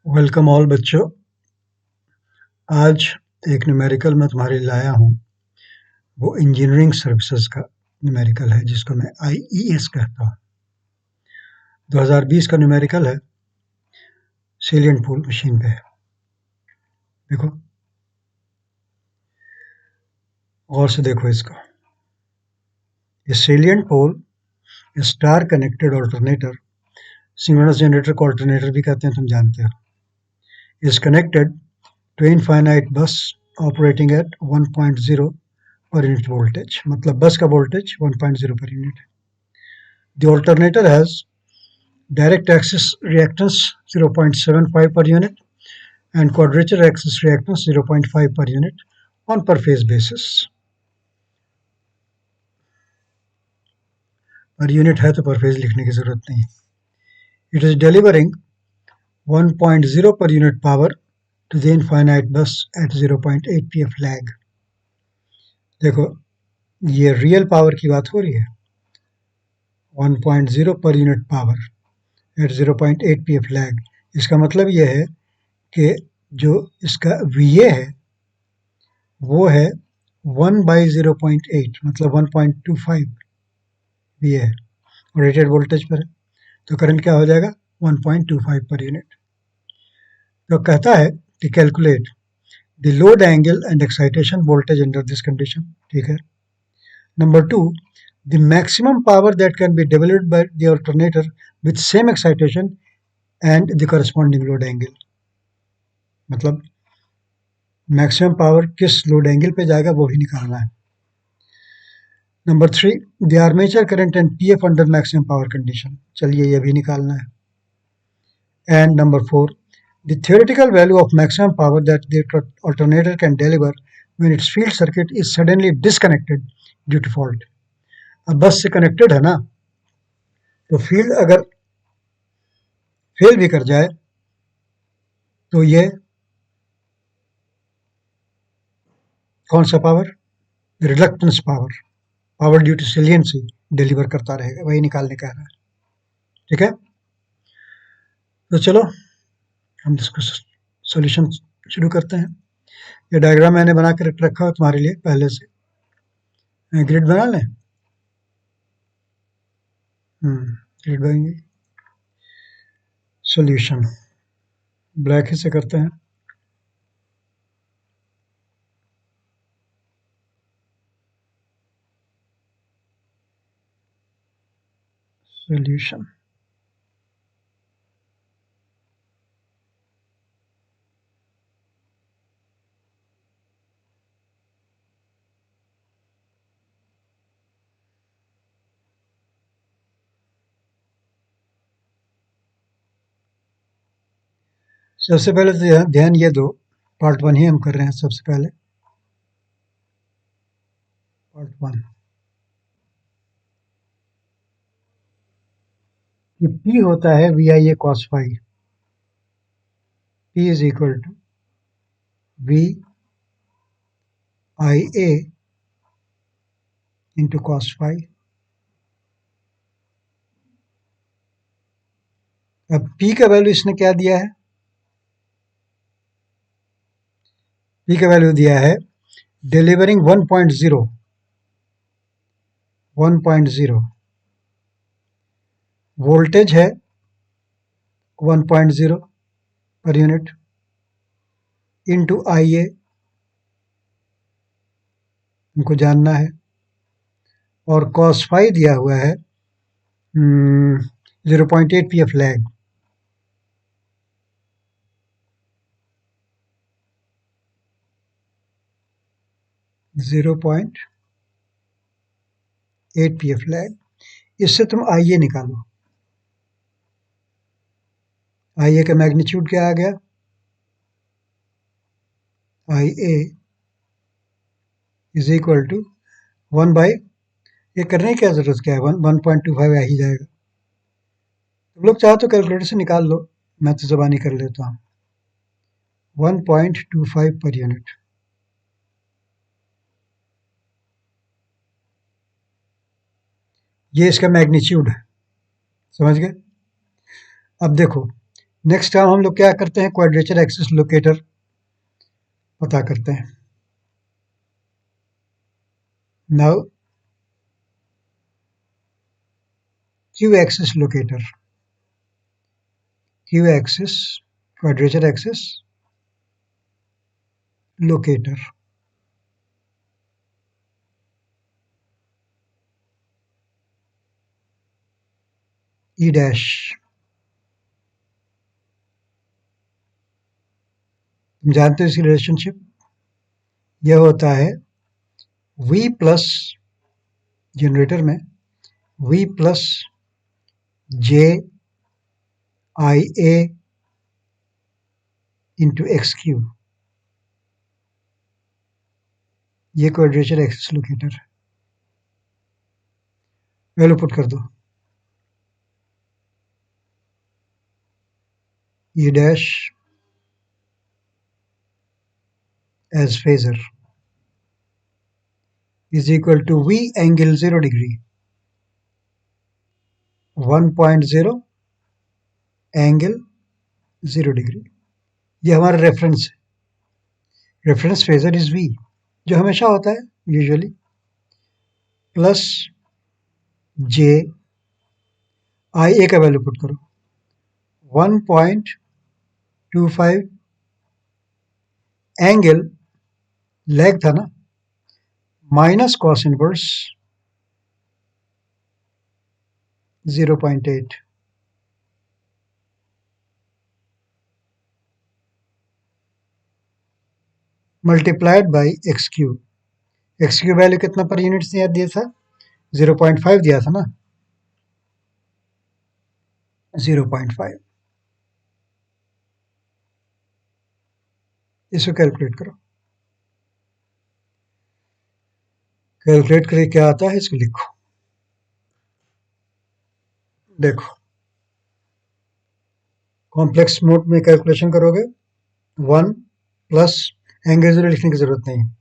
Welcome all बच्चों। आज एक न्यूमेरिकल मैं तुम्हारे लिए लाया हूँ। वो इंजीनियरिंग सर्विसेज का न्यूमेरिकल है जिसको मैं आईईएस कहता हूँ। 2020 का न्यूमेरिकल है। सेलिएंट पोल मशीन पे है। देखो और से देखो इसको। ये salient pole star connected alternator, synchronous generator को ऑल्टरनेटर भी कहते हैं, तुम जानते हो, is connected to infinite bus operating at 1.0 per unit voltage. मतलब बस का वोल्टेज 1.0 पर यूनिट है। The alternator has direct axis reactance 0.75 per unit and quadrature axis reactance 0.5 per unit on per phase basis. Per unit है तो पर phase लिखने की जरूरत नहीं। It is delivering 1.0 per unit power to the infinite bus at 0.8 pf lag. देखो ये real power की बात हो रही है। 1.0 per unit power at 0.8 pf lag। इसका मतलब ये है कि जो इसका VA है वो है 1/0.8, मतलब 1.25 VA है और रेटेड वोल्टेज पर है, तो करंट क्या हो जाएगा 1.25 पर यूनिट। तो कहता है कि calculate the load angle and excitation voltage under this condition. ठीक है। Number 2, the maximum power that can be developed by the alternator with same excitation and the corresponding load angle. मतलब maximum power किस load angle पे जाएगा वो भी निकालना है। Number 3, the armature current and PF under maximum power condition. चलिए ये भी निकालना है। And number 4, the theoretical value of maximum power that the alternator can deliver when its field circuit is suddenly disconnected due to fault। अब बस से connected है ना, तो फील्ड अगर फेल भी कर जाए तो ये कौन सा power, reluctance power, power due to saliency deliver करता रहेगा, वही निकालने का है। ठीक है, तो चलो हम इसको सॉल्यूशन शुरू करते हैं। ये डायग्राम मैंने बना के रखा है तुम्हारे लिए पहले से। ग्रिड बना लें। ग्रिड बनेंगे। सॉल्यूशन ब्लैक ही से करते हैं। सॉल्यूशन सबसे पहले तो ध्यान ये दो, पार्ट 1 ही हम कर रहे हैं। सबसे पहले पार्ट 1 कि P होता है VIA cos phi। P is equal to VIA into cos phi। अब P का वैल्यू इसने क्या दिया है, P का वैल्यू दिया है डिलीवरिंग 1.0 वोल्टेज है 1.0 पर यूनिट इनटू IA हमको जानना है, और cos phi दिया हुआ है 0.8 pf lag. Zero point 8 pf lag. इससे तुम IA निकालो। IA का मैग्नीट्यूड क्या आ गया, IA is equal to 1 by, ये करने की क्या जरूरत क्या है, 1.25 आ ही जाएगा। तुम लोग चाहो तो कैलकुलेटर से निकाल लो, मैं तो जबानी कर लेता हूँ। 1.25 पर यूनिट। ये इसका मैग्नीट्यूड है, समझ गए। अब देखो नेक्स्ट काम हम लोग क्या करते हैं, क्वाड्रेचर एक्सिस लोकेटर पता करते हैं. Now Q axis locator, Q axis quadrature axis locator. ई डैश, तुम जानते हो इसकी रिलेशनशिप, यह होता है V प्लस जनरेटर में V plus J I A into x cube. ये क्वाड्रेचर एक्सिस लोकेटर है. वैल्यू पुट कर दो. E dash as phasor is equal to V angle 0 degree, 1.0 angle 0 degree. ये हमारा रेफरेंस है. रेफरेंस फेजर इज V, जो हमेशा होता है usually, plus J I A का वैल्यू पुट करो. 1.25 एंगल लैग था ना, minus cos inverse 0.8, multiplied by x cube. X cube value कितना पर यूनिट से दिया था, 0.5 दिया था ना, 0.5. इसको कैलकुलेट करो. कैलकुलेट करके क्या आता है इसको लिखो. देखो, कॉम्प्लेक्स मोड में कैलकुलेशन करोगे, 1 प्लस एंगल 0 लिखने की जरूरत नहीं है,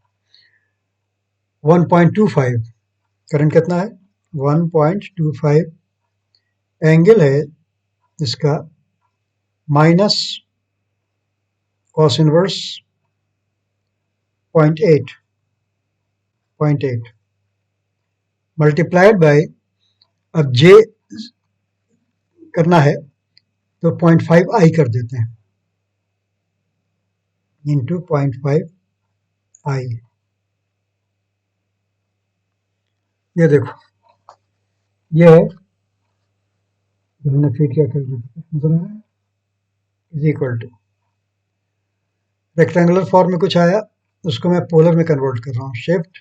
1.25. करंट कितना है, 1.25 एंगल है इसका, minus cos inverse 0.8 multiplied by, अब जे करना है तो 0.5 आई कर देते हैं, इंटू 0.5 आई. ये देखो, ये है जो हमने फिट किया calculator, is equal two rectangular form में कुछ आया, उसको मैं पोलर में कन्वर्ट कर रहा हूँ. शिफ्ट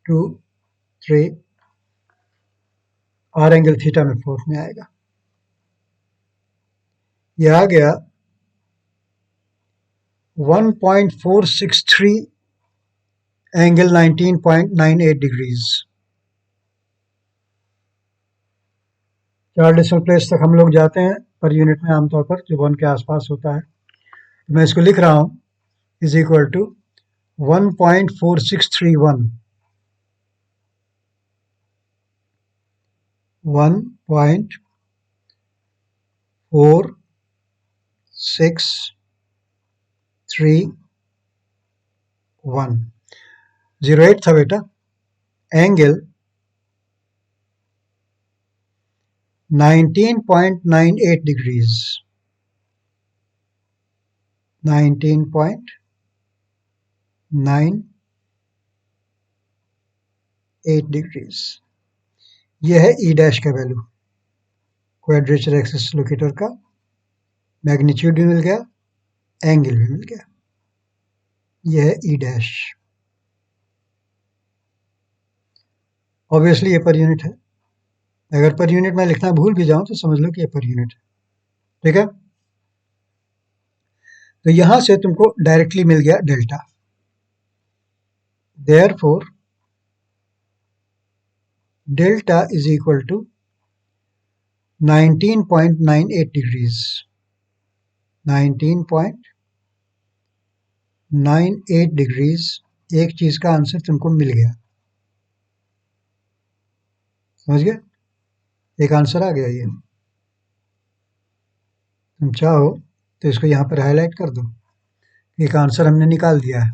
2 3 आर एंगल थीटा में फॉर्म में आएगा. ये आ गया 1.463 एंगल 19.98 डिग्रीज. 4 डेसिमल प्लेस तक हम लोग जाते हैं पर यूनिट में आमतौर पर, जो 1 के आसपास होता है. तो मैं इसको लिख रहा हूँ, इज इक्वल टू 1.4631, 1.4631. 08 था बेटा. Angle 19.98 degrees, 19.98 degrees. यह है ई डैश का वैल्यू, क्वाड्रेचर एक्सिस लोकेटर का. मैग्नीट्यूड भी मिल गया, एंगल भी मिल गया. यह है ई डैश. ऑब्वियसली ये पर यूनिट है. अगर पर यूनिट मैं लिखना भूल भी जाऊं तो समझ लो कि ये पर यूनिट है. ठीक है, तो यहां से तुमको डायरेक्टली मिल गया delta. Therefore delta is equal to 19.98 degrees. 19.98 degrees. एक चीज का आंसर तुमको मिल गया, समझ गए, एक आंसर आ गया. ये तुम चाहो तो इसको यहाँ पर हाईलाइट कर दो, एक आंसर हमने निकाल दिया है।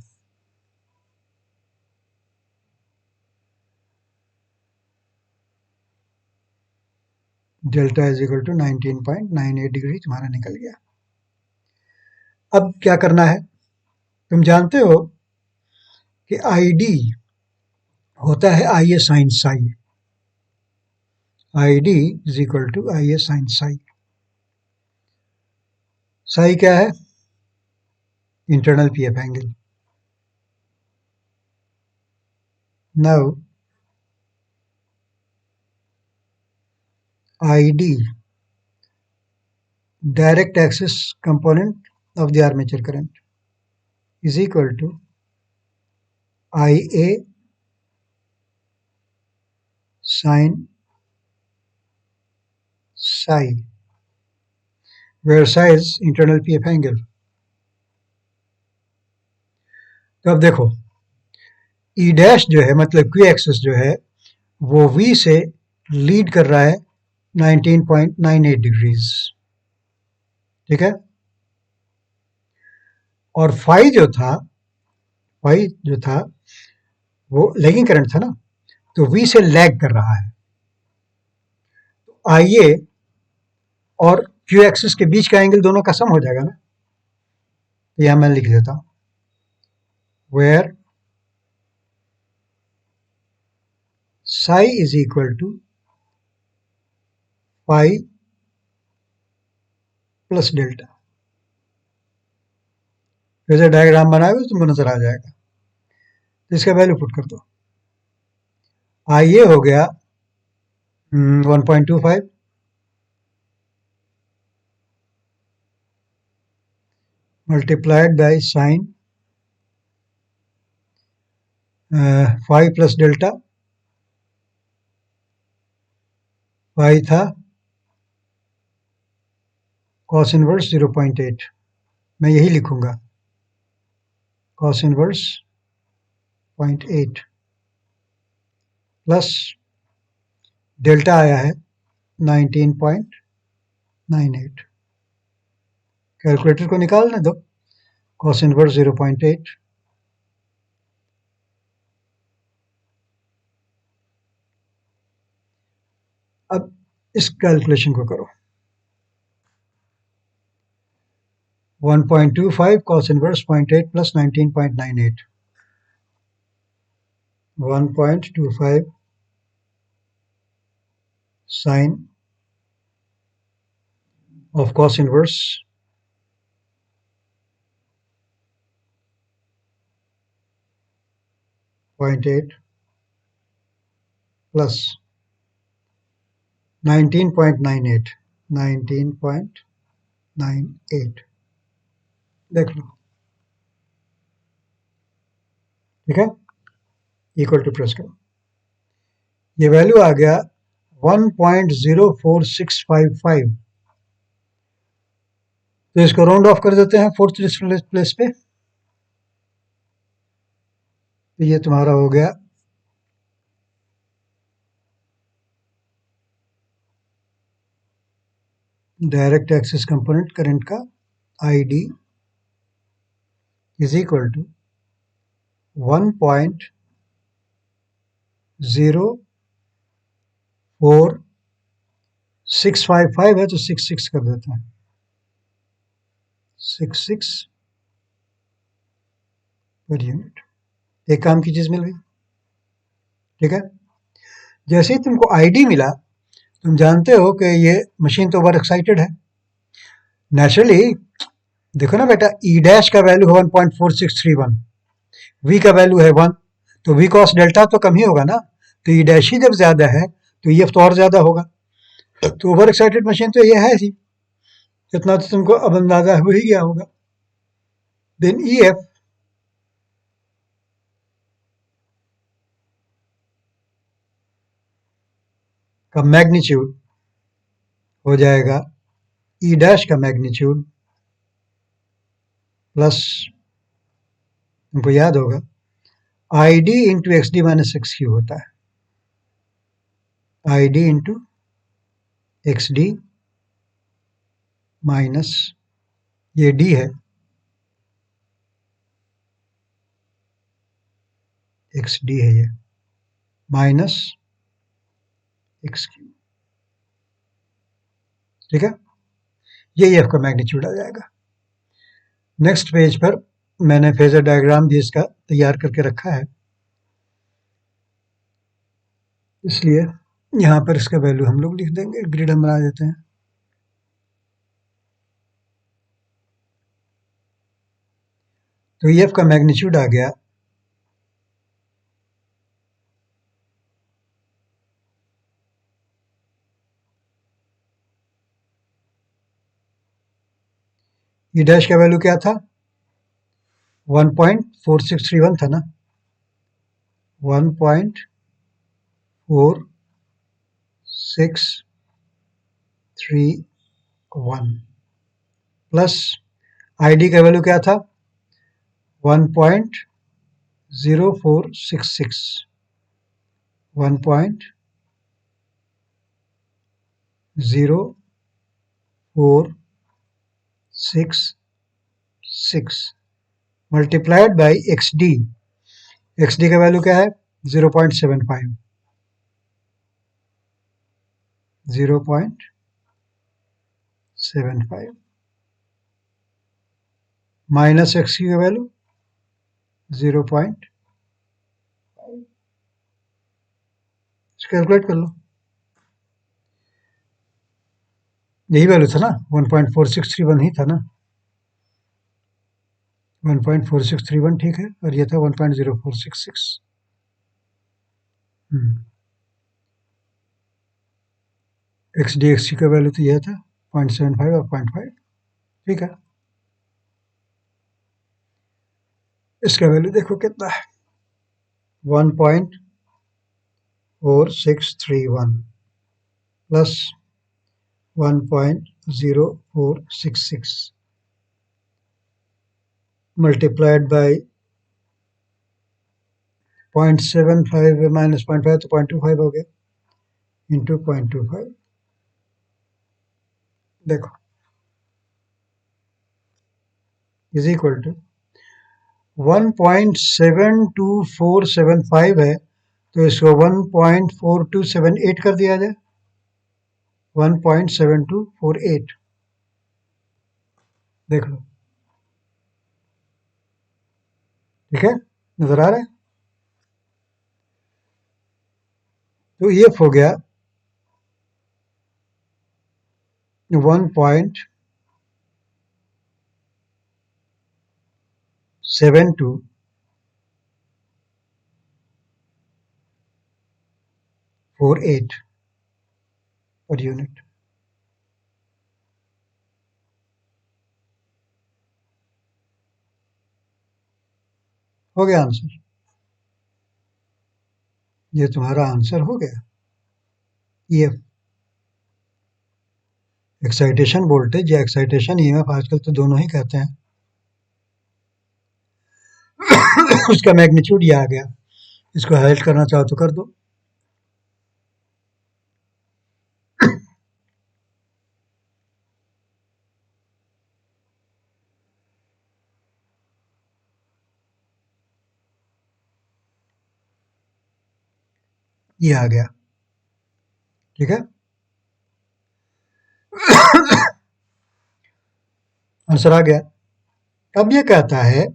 Delta is equal to 19.98 degree तुम्हारा निकल गया। अब क्या करना है, तुम जानते हो कि आई डी होता है I A sine psi. I D is equal to I A sine psi. Psi क्या है? Internal P F angle. Now I D direct axis component of the armature current is equal to Ia sin psi, where psi is internal PF angle। तो अब देखो E dash जो है मतलब Q axis जो है वो V से लीड कर रहा है 19.98 डिग्रीज, ठीक है। और फाई जो था वो लैगिंग करंट था ना, तो V से लैग कर रहा है। Ia और Q एक्सिस के बीच का एंगल दोनों का सम हो जाएगा ना, तो यहां मैं लिख देता हूं where psi is equal to phi plus delta. वैसे डायग्राम बनाए हुए तुमको नजर आ जाएगा। तो इसका वैल्यू पुट कर दो। Ia हो गया 1.25 multiplied by sine phi plus delta. Phi था कॉस इनवर्स 0.8, मैं यही लिखूंगा कॉस इनवर्स 0.8 प्लस डेल्टा आया है 19.98। कैलकुलेटर को निकालने दो, कॉस इनवर्स 0.8 अब इस कैलकुलेशन को करो। 1.25 cos inverse 0.8 plus 19.98, 1.25 sin of cos inverse 0.8 plus 19.98 देख लो, ठीक है। इक्वल टू प्रेस करो, ये वैल्यू आ गया 1.04655। तो इसको राउंड ऑफ कर देते हैं फोर्थ प्लेस पे, तो ये तुम्हारा हो गया डायरेक्ट एक्सिस कंपोनेंट करंट का I D is equal to 1.04655 है, तो 66 कर देते हैं, 66 पर यूनिट। एक काम की चीज मिल गई, ठीक है। जैसे ही तुमको आईडी मिला, तुम जानते हो कि ये मशीन तो ओवर एक्साइटेड है नेचुरली। देखो ना बेटा, ई डैश का वैल्यू है 1.4631, वी का वैल्यू है 1, तो वी कॉस डेल्टा तो कम ही होगा ना, तो ई डैश ही जब ज्यादा है तो ई एफ तो और ज्यादा होगा। तो ओवर एक्साइटेड मशीन तो ये है ही, इतना तो तुमको अब अंदाजा हो ही गया होगा। देन ई एफ का मैग्नीट्यूड हो जाएगा ई डैश का मैग्नीट्यूड प्लस, तुमको याद होगा आई D into X D minus x Q होता है, आई D into X D minus ये डी है, एक्स डी है ये, माइनस एक्स क्यू। ठीक है, ये एफ का मैग्नीट्यूड आ जाएगा। नेक्स्ट पेज पर मैंने फेजर डायग्राम भी इसका तैयार करके रखा है, इसलिए यहाँ पर इसका वैल्यू हम लोग लिख देंगे, ग्रिड हम बना देते हैं। तो एफ का मैग्नीट्यूड आ गया ई डैश का वैल्यू क्या था, 1.4631 था ना, 1.4631 प्लस आईडी का वैल्यू क्या था, 1.0466, 1.0466 multiplied by X D. X D का वैल्यू क्या है, 0.75, 0.75 माइनस एक्स की वैल्यू 0.5, कैलकुलेट कर लो। यही वैल्यू था ना, 1.4631 ही था ना, 1.4631 ठीक है, और ये था 1.0466। एक्स डी एक्स सी का वैल्यू तो यह था 0.75 और 0.5। ठीक है, इसका वैल्यू देखो कितना है, 1.4631 प्लस 1.0466 मल्टीप्लाइड बाई 0.75 माइनस 0.5 तो 0.25 हो गया, इंटू 0.25। देखो इज इक्वल टू 1.72475 है, तो इसको 1.4278 कर दिया जाए, 1.7248। देख लो, ठीक है, नजर आ रहा है। तो ये हो गया 1.7248 पर यूनिट। हो गया आंसर, ये तुम्हारा आंसर हो गया। ये एक्साइटेशन वोल्टेज या एक्साइटेशन ईएमएफ, आजकल तो दोनों ही कहते हैं, उसका मैग्नीट्यूड ये आ गया। इसको हाइलाइट करना चाहो तो कर दो। ये आ गया, ठीक है, आंसर आ गया। अब ये कहता है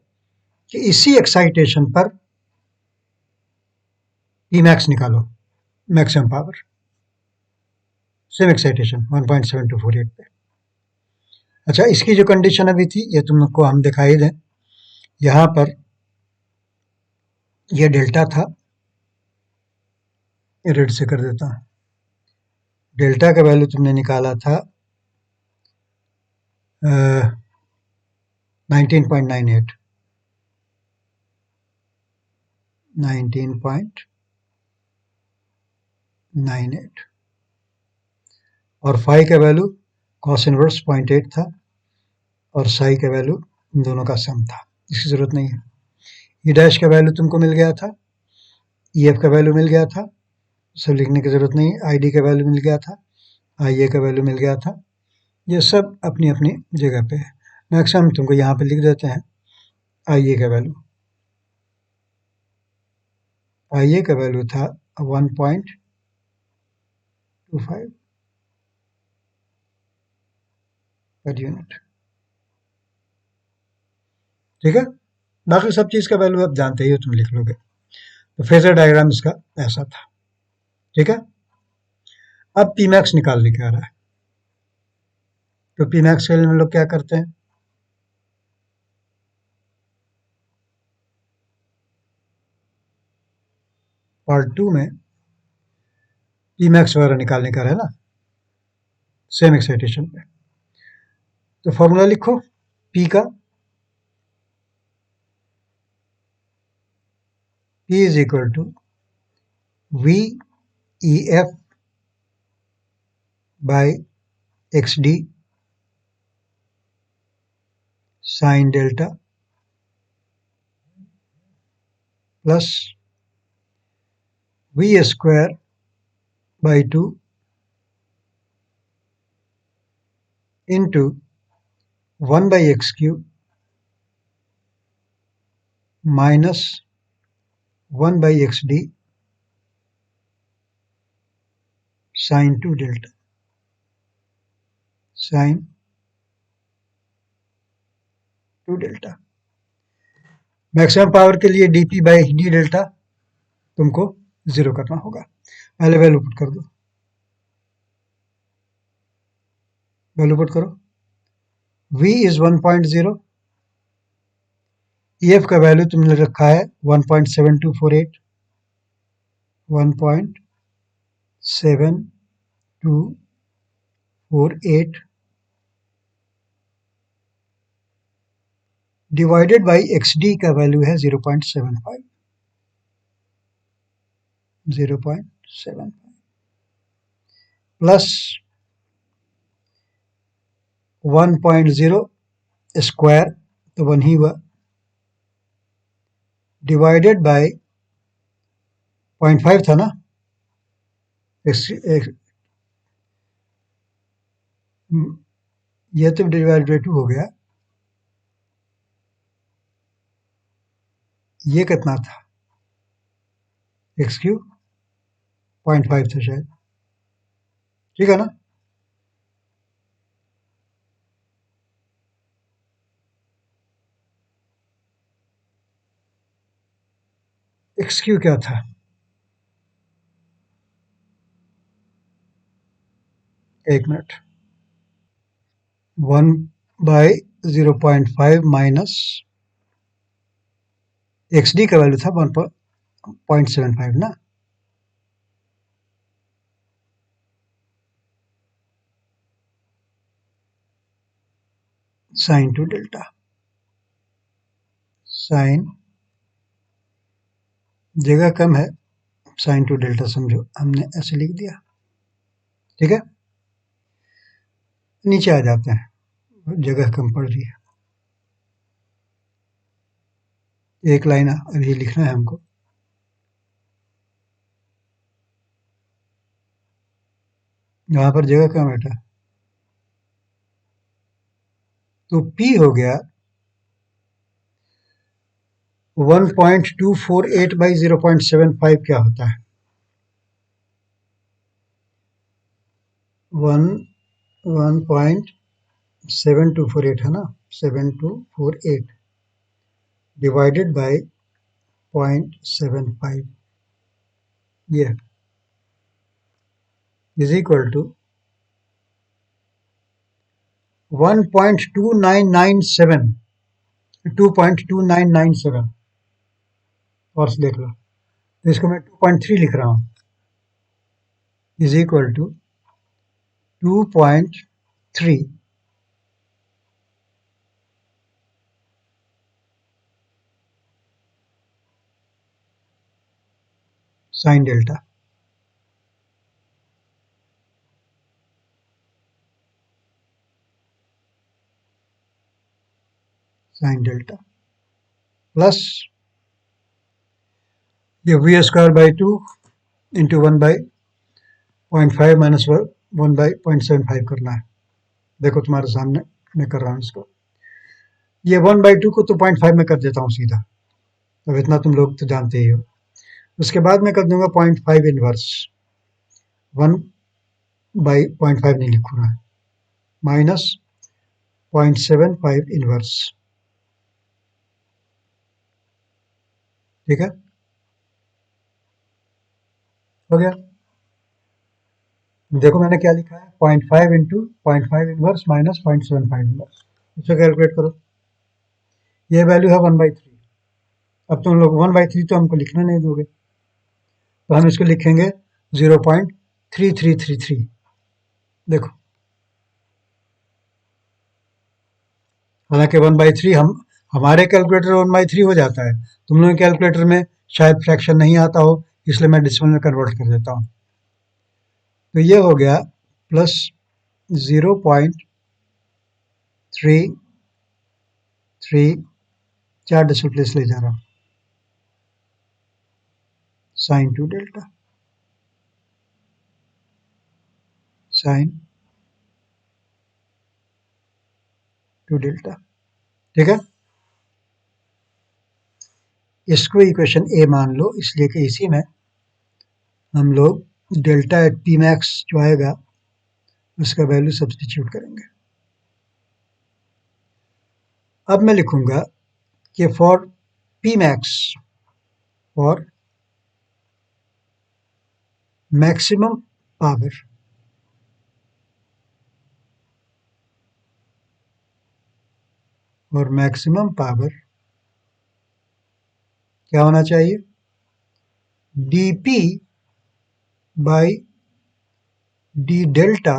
कि इसी एक्साइटेशन पर ई मैक्स निकालो, मैक्सिमम पावर, सेम एक्साइटेशन 1.7248 पे। अच्छा, इसकी जो कंडीशन अभी थी ये तुमको हम दिखाई दें, यहाँ पर ये डेल्टा था, रेड से कर देता हूँ। डेल्टा का वैल्यू तुमने निकाला था 19.98, 19.98 और फाई का वैल्यू कॉस इनवर्स 0.8 था और साई का वैल्यू इन दोनों का सम था, इसकी जरूरत नहीं है। ई डैश का वैल्यू तुमको मिल गया था, ई एफ का वैल्यू मिल गया था, सब लिखने की जरूरत नहीं है। आई डी का वैल्यू मिल गया था, आई ए का वैल्यू मिल गया था, ये सब अपनी अपनी जगह पे है। नेक्स्ट हम तुमको यहाँ पे लिख देते हैं आई ए का वैल्यू। आई ए का वैल्यू था 1.25 पर यूनिट। ठीक है, बाकी सब चीज़ का वैल्यू आप जानते ही हो, तुम लिख लोगे। तो फेजर डायग्राम इसका ऐसा था। ठीक है, अब पी मैक्स निकालने के आ रहा है। तो पी मैक्स के लिए हम लोग क्या करते हैं, पार्ट 2 में पी मैक्स वगैरह निकालने का है ना, सेम एक्साइटेशन पे। तो फॉर्मूला लिखो पी का, P is equal to VEF by XD sin delta plus V square by 2 into 1 by x cube minus 1 by xd sin 2 delta sin 2 delta। Maximum power के लिए dp by d डेल्टा तुमको 0 करना होगा। पहले value put कर दो, value put करो। v is 1.0, ef का वैल्यू तुमने रखा है 1.7248, 1.7248 डिवाइडेड बाई XD का वैल्यू है 0.75, 0.75 प्लस 1.0 स्क्वायर तो 1 ही हुआ, डिवाइडेड बाय 0.5 था ना, ये तो डिवाइड बाय 2 हो गया, ये कितना था x क्यूब 0.5 था शायद। ठीक है ना, x क्यूब क्या था, एक मिनट, 1 बाय 0.5 माइनस XD का वैल्यू था 1.75 ना, साइन 2 डेल्टा, साइन जगह कम है, साइन 2 डेल्टा समझो, हमने ऐसे लिख दिया। ठीक है, नीचे आ जाते हैं, जगह कम पड़ रही है, एक लाइन अभी लिखना है हमको। यहाँ पर जगह कम बेटा, तो P हो गया 1.248 बाई 0.75 क्या होता है, 1.7248 है ना, 7248 डिवाइडेड बाय 0.75 ये इज इक्वल टू 1.2997, 2.2997 और देख लो, तो इसको मैं 2.3 लिख रहा हूँ, is equal to 2.3 sine delta, sine delta plus ये V square by 2 into 1 by 0.5 minus 1 by 0.75 करना है, देखो तुम्हारे सामने मैं कर रहा हूँ इसको। ये 1/2 को तो 0.5 में कर देता हूँ सीधा, अब इतना तुम लोग तो जानते ही हो। उसके बाद मैं कर दूंगा 0.5 इनवर्स, 1/0.5 नहीं लिखूंगा, माइनस 0.75 इनवर्स। ठीक है, हो गया। देखो मैंने क्या लिखा है, 0.5 इंटू 0.5 इनवर्स माइनस 0.75 इनवर्स, इसे कैलकुलेट करो। ये वैल्यू है 1/3। अब तुम लोग 1/3 तो हमको लिखना नहीं दोगे, तो हम इसको लिखेंगे 0.3333। देखो, हालांकि 1/3 हम हमारे कैलकुलेटर 1/3 हो जाता है, तुम लोगों के कैलकुलेटर में शायद फ्रैक्शन नहीं आता हो, इसलिए मैं डेसिमल में कन्वर्ट कर देता हूँ। तो ये हो गया प्लस 0.33, 4 प्लेस ले जा रहा हूँ, साइन 2 डेल्टा, साइन 2 डेल्टा। ठीक है, इसको इक्वेशन ए मान लो, इसलिए कि इसी में हम लोग डेल्टा एट पी मैक्स जो आएगा उसका वैल्यू सब्सटीट्यूट करेंगे। अब मैं लिखूंगा कि for P max, for maximum power, और मैक्सिमम पावर क्या होना चाहिए, dp बाई डी डेल्टा,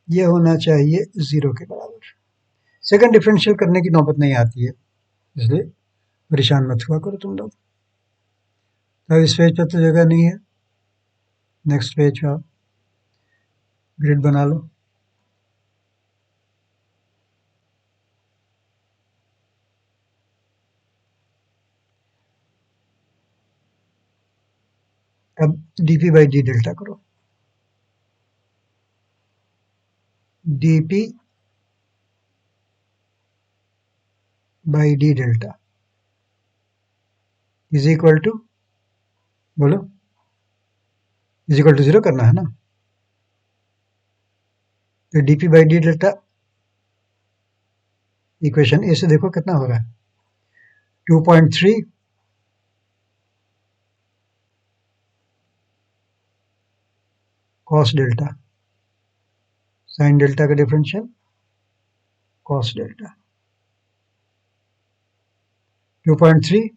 ये होना चाहिए 0 के बराबर। सेकंड डिफरेंशियल करने की नौबत नहीं आती है, इसलिए परेशान मत हुआ करो तुम लोग। अब इस पेज पर तो जगह नहीं है, नेक्स्ट पेज पर ग्रिड बना लो। अब dp बाई डी डेल्टा करो, dp by D delta is equal to, बोलो, इज इक्वल टू 0 करना है ना। तो dp by D delta equation A से देखो कितना हो रहा है, 2.3 कॉस डेल्टा, साइन डेल्टा का differential cos delta, 2.3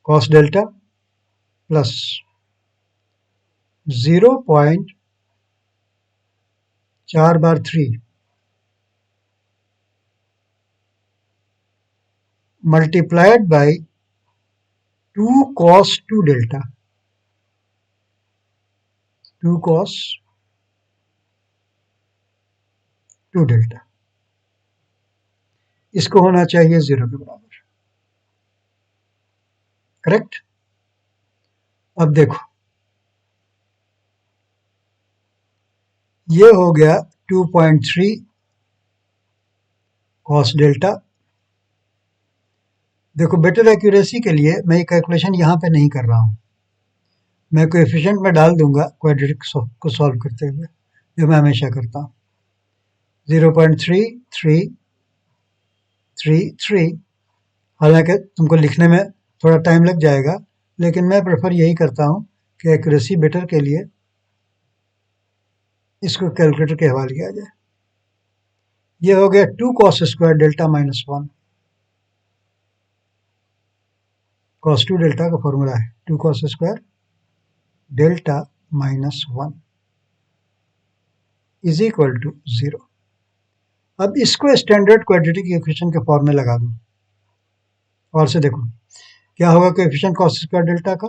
cos delta plus 0.4 बार 3 multiplied by 2 cos 2 delta, 2 cos 2 delta, इसको होना चाहिए 0 के बराबर। करेक्ट। अब देखो, ये हो गया 2.3 cos डेल्टा। देखो बेटर एक्यूरेसी के लिए मैं ये कैलकुलेशन यहाँ पे नहीं कर रहा हूँ, मैं कोएफिशिएंट में डाल दूंगा क्वाड्रेटिक को सॉल्व करते हुए, जो मैं हमेशा करता हूँ। 0.3333, हालांकि तुमको लिखने में थोड़ा टाइम लग जाएगा, लेकिन मैं प्रेफर यही करता हूँ कि एक्यूरेसी बेटर के लिए इसको कैलकुलेटर के हवाले किया जाए। ये हो गया 2 cos square delta minus 1, cos 2 delta का फॉर्मूला है 2 cos square delta minus 1 is equal to 0। अब इसको स्टैंडर्ड क्वाड्रेटिक इक्वेशन के फॉर्म में लगा दो, और से देखो क्या होगा, कोएफिशिएंट cos स्क्वायर डेल्टा का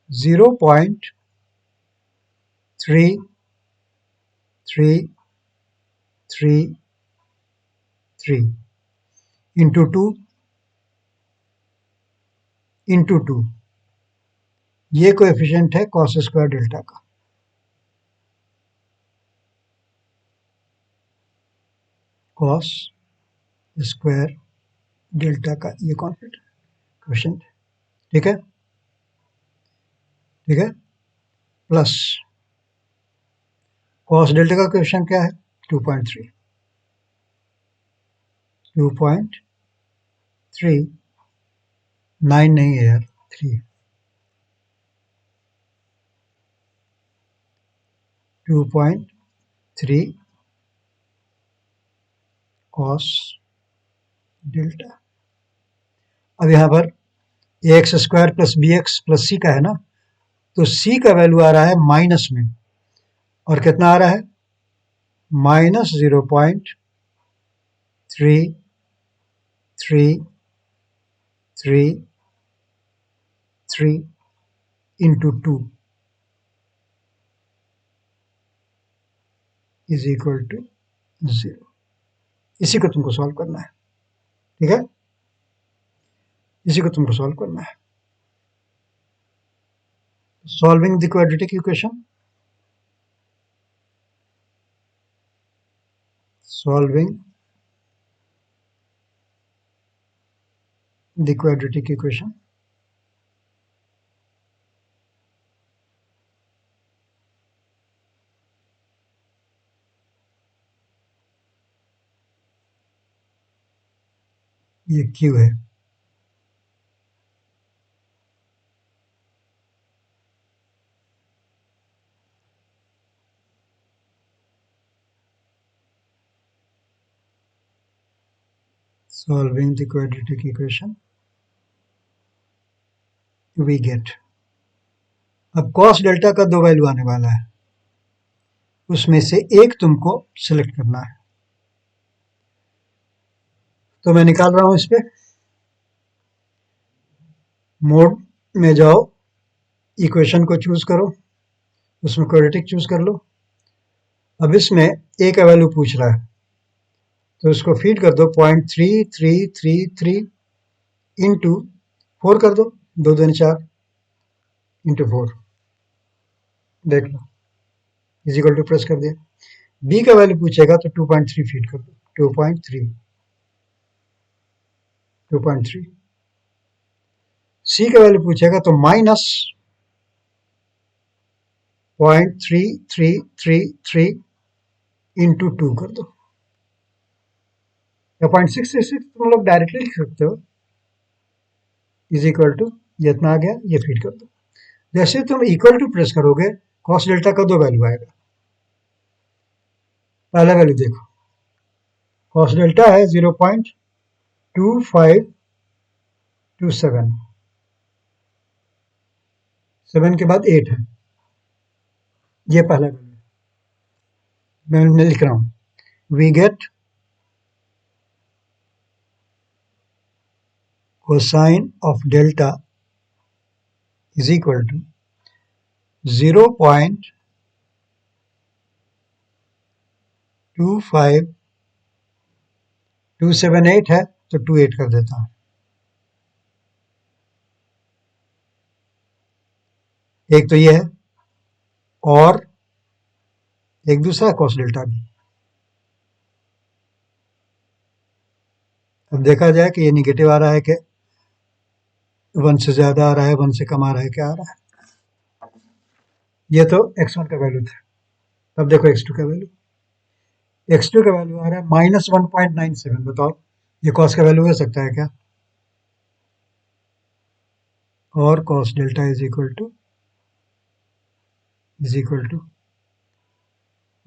0.3333 इंटू टू, ये कोएफिशिएंट है cos स्क्वायर डेल्टा का, कॉस स्क्वायर डेल्टा का ये कोएफिशिएंट, ठीक है, ठीक है, प्लस कॉस डेल्टा का कोएफिशिएंट क्या है 2.3, 2.3, 9 नहीं है यार, 3, 2.3 कॉस डेल्टा। अब यहाँ पर A X square plus B X plus C का है ना, तो सी का वैल्यू आ रहा है माइनस में, और कितना आ रहा है -0.3333 इंटू 2 इज इक्वल टू 0। इसी को तुमको सॉल्व करना है, ठीक है, इसी को तुमको सॉल्व करना है। Solving the quadratic equation, solving the quadratic equation, ये क्यू है, solving the quadratic equation we get. अब कॉस डेल्टा का दो वैल्यू आने वाला है, उसमें से एक तुमको सिलेक्ट करना है, तो मैं निकाल रहा हूं इस पे, मोड में जाओ, इक्वेशन को चूज करो, उसमें क्वाड्रेटिक चूज कर लो। अब इसमें ए का वैल्यू पूछ रहा है, तो इसको फीड कर दो 0.3333 इंटू 4 कर दो, 2 दूनी 4 इंटू 4, देख लो, इज इक्वल टू प्रेस कर दिया। बी का वैल्यू पूछेगा तो 2.3 फीड कर दो, 2.3, 2.3। सी का वैल्यू पूछेगा तो माइनस 0.3333 इंटू 2 कर दो, या 0.666 तुम लोग डायरेक्टली लिख सकते हो, इज इक्वल टू ये इतना आ गया, ये फीड कर दो। जैसे तुम इक्वल टू प्रेस करोगे, कॉस डेल्टा का दो वैल्यू आएगा। पहला वैल्यू देखो, कॉस डेल्टा है 0.2527, 7 के बाद 8 है, ये पहला वैल्यू मैं लिख रहा हूं। We get cosine of delta is equal to 0.25278 है, तो 28 कर देता हूं। एक तो ये है, और एक दूसरा कॉस डेल्टा भी। अब देखा जाए कि ये निगेटिव आ रहा है कि 1 से ज्यादा आ रहा है, 1 से कम आ रहा है, क्या आ रहा है। ये तो x1 का वैल्यू था। अब देखो x2 का वैल्यू, x2 का वैल्यू आ रहा है -1.97। बताओ ये कॉस का वैल्यू हो सकता है क्या। और cos delta is equal to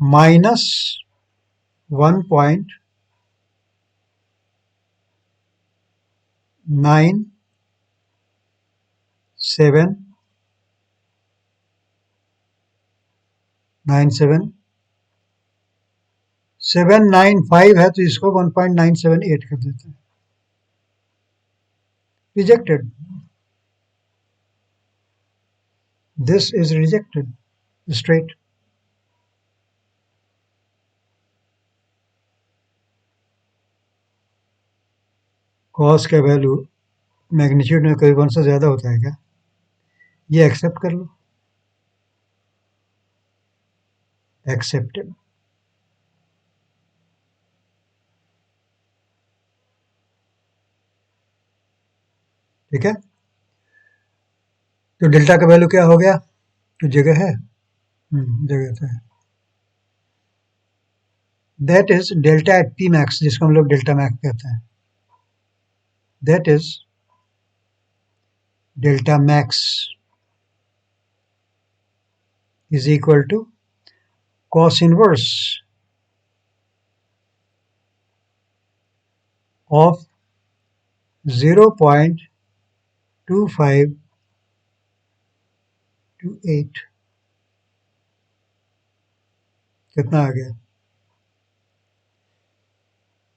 -1.9795 है, तो इसको 1.978 कर देते हैं। Rejected, this is rejected straight. Cos का वैल्यू मैग्नीट्यूड में कोई 1 से ज्यादा होता है क्या, ये एक्सेप्ट कर लो, एक्सेप्टेड। ठीक है, तो डेल्टा का वैल्यू क्या हो गया, तो जगह है, जगह तो है, that is delta at P max, जिसको हम लोग डेल्टा मैक्स कहते हैं, that is delta max is equal to cos inverse of 0.2528, कितना आ गया,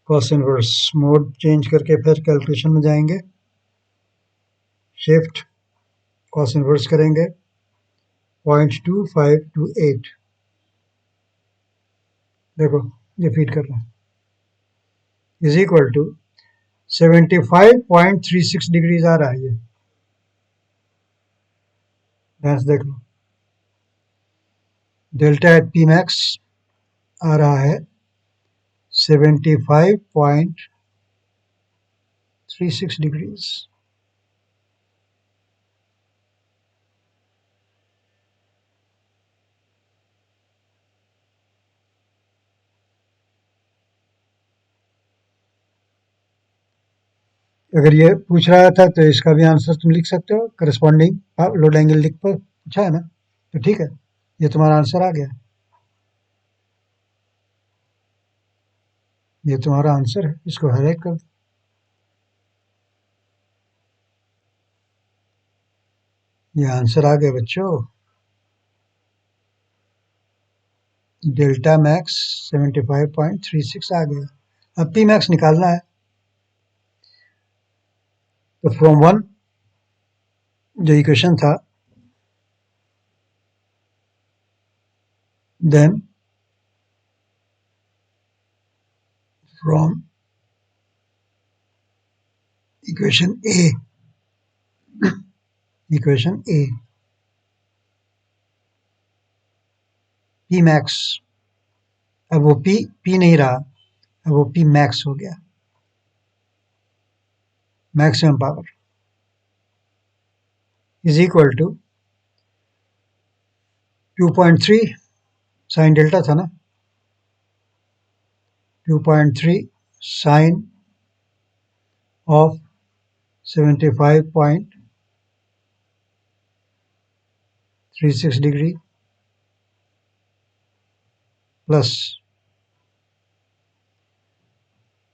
cos इनवर्स, मोड चेंज करके फिर कैलकुलेशन में जाएंगे, शिफ्ट cos इनवर्स करेंगे, 0.2528, देखो ये फीड कर रहा है, इज इक्वल टू 75.36 डिग्रीज आ रहा है, ये ध्यान से देख लो, डेल्टा एट पी मैक्स आ रहा है 75.36 डिग्रीज। अगर ये पूछ रहा था तो इसका भी आंसर तुम लिख सकते हो, करस्पॉन्डिंग लोड एंगल लिख पर पूछा है ना, तो ठीक है, ये तुम्हारा आंसर आ गया, ये तुम्हारा आंसर है, इसको हाईलाइट कर दो, ये आंसर आ गया बच्चों, डेल्टा मैक्स 75.36 आ गया, अब पी मैक्स निकालना है, तो फ्रॉम वन जो इक्वेशन था, then from equation A, equation A P max, अब वो पी नहीं रहा, अब वो पी मैक्स हो गया, maximum power is equal to 2.3 sine delta था ना, 2.3 sine of 75.36 degree plus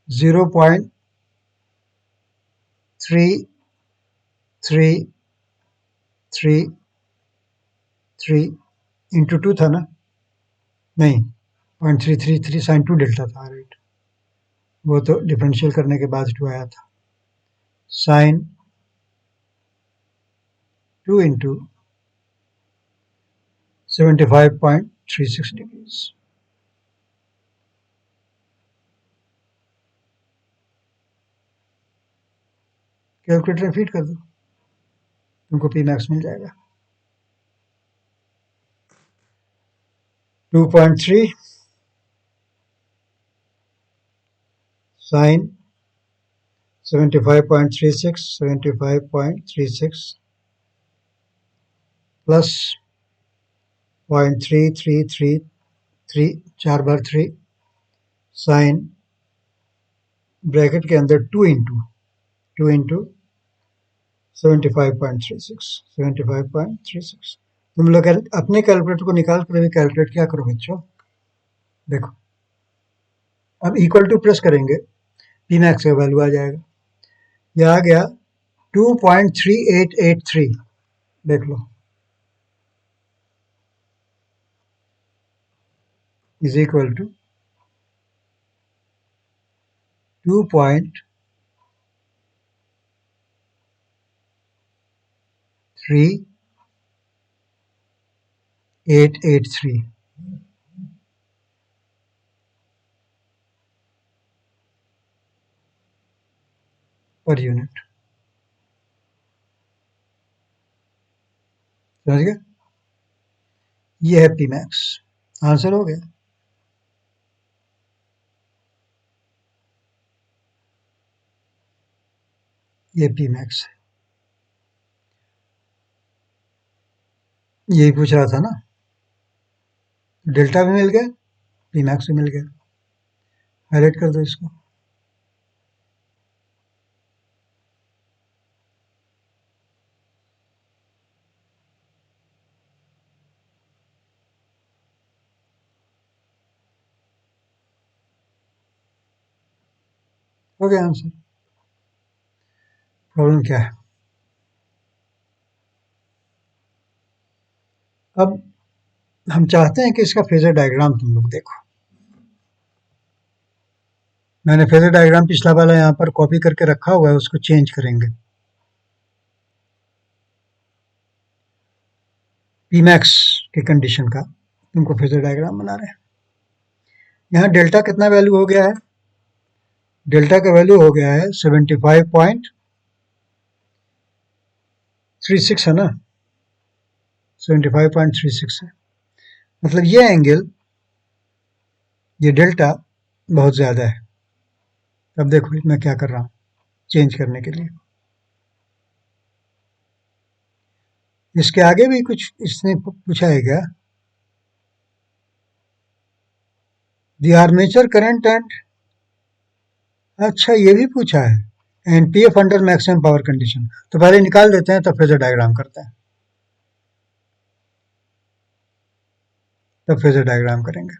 0.3333 into two था ना, नहीं 0.333 साइन 2 डेल्टा था, राइट, वो तो डिफरेंशियल करने के बाद 2 आया था, साइन 2 इंटू 75.36 डिग्रीज, कैलकुलेटर में फीड कर दो, तुमको पी मैक्स मिल जाएगा, 2.3 साइन 75.36 प्लस 0.3333 4 बार 3 साइन ब्रैकेट के अंदर 2 इंटू 75.36 तुम लोग अपने कैलकुलेटर को निकाल कर अभी कैलकुलेट क्या करो बच्चों, देखो अब इक्वल टू प्रेस करेंगे, पी मैक्स का वैल्यू आ जाएगा, ये आ गया 2.3883, देख लो, is equal to 2.3883 per unit, समझ गए, ये है पी मैक्स, आंसर हो गया, ये पी मैक्स है। यही पूछ रहा था ना, डेल्टा भी मिल गया, पी मैक्स भी मिल गया। हाईलाइट कर दो इसको। हो गया आंसर। प्रॉब्लम क्या है? अब हम चाहते हैं कि इसका फेजर डायग्राम तुम लोग देखो। मैंने फेजर डायग्राम पिछला वाला यहाँ पर कॉपी करके रखा हुआ है, उसको चेंज करेंगे। पी मैक्स की कंडीशन का तुमको फेजर डायग्राम बना रहे हैं। यहाँ डेल्टा कितना वैल्यू हो गया है? डेल्टा का वैल्यू हो गया है 75.36 है ना, 75.36 है। मतलब ये एंगल, ये डेल्टा बहुत ज्यादा है। अब देखो मैं क्या कर रहा हूँ चेंज करने के लिए। इसके आगे भी कुछ इसने पूछा है क्या? दी आर्मेचर करंट एंड, अच्छा ये भी पूछा है। And P F under maximum power condition. तो पहले निकाल देते हैं, तब फेजर डायग्राम करते हैं, तब फेजर डायग्राम करेंगे।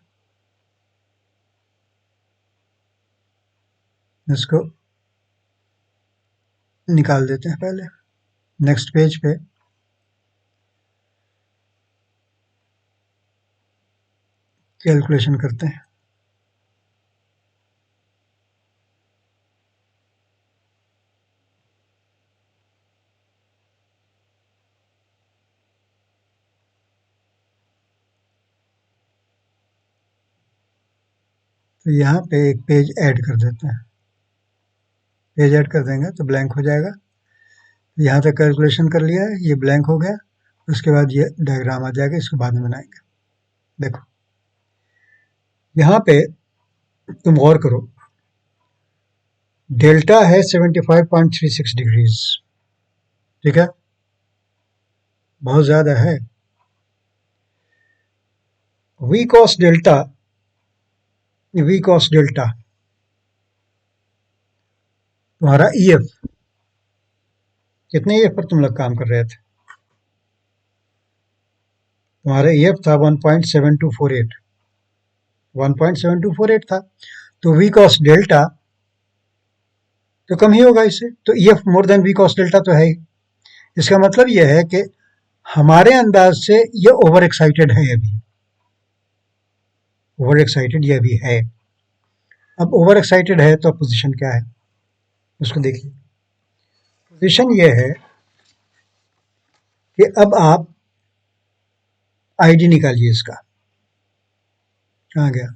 इसको निकाल देते हैं पहले। नेक्स्ट पेज पे कैलकुलेशन करते हैं। तो यहाँ पे एक पेज ऐड कर देते हैं। पेज ऐड कर देंगे तो ब्लैंक हो जाएगा। यहाँ तक कैलकुलेशन कर लिया है, ये ब्लैंक हो गया। उसके बाद ये डायग्राम आ जाएगा, इसको बाद में बनाएंगे। देखो यहाँ पे तुम गौर करो, डेल्टा है 75.36 डिग्रीज, ठीक है, बहुत ज्यादा है। V cos delta, V cos delta तुम्हारा ई एफ, कितने ई एफ पर तुम लोग काम कर रहे थे? तुम्हारा ई एफ था 1.7248, 1.7248 था। तो वी कॉस डेल्टा तो कम ही होगा इससे, तो E F more than V cos delta तो है ही। इसका मतलब यह है कि हमारे अंदाज से ये ओवर एक्साइटेड है, अभी ओवर एक्साइटेड ये भी है। अब ओवर एक्साइटेड है तो पोजीशन क्या है उसको देखिए। पोजीशन ये है कि अब आप आईडी निकालिए इसका। कहाँ गया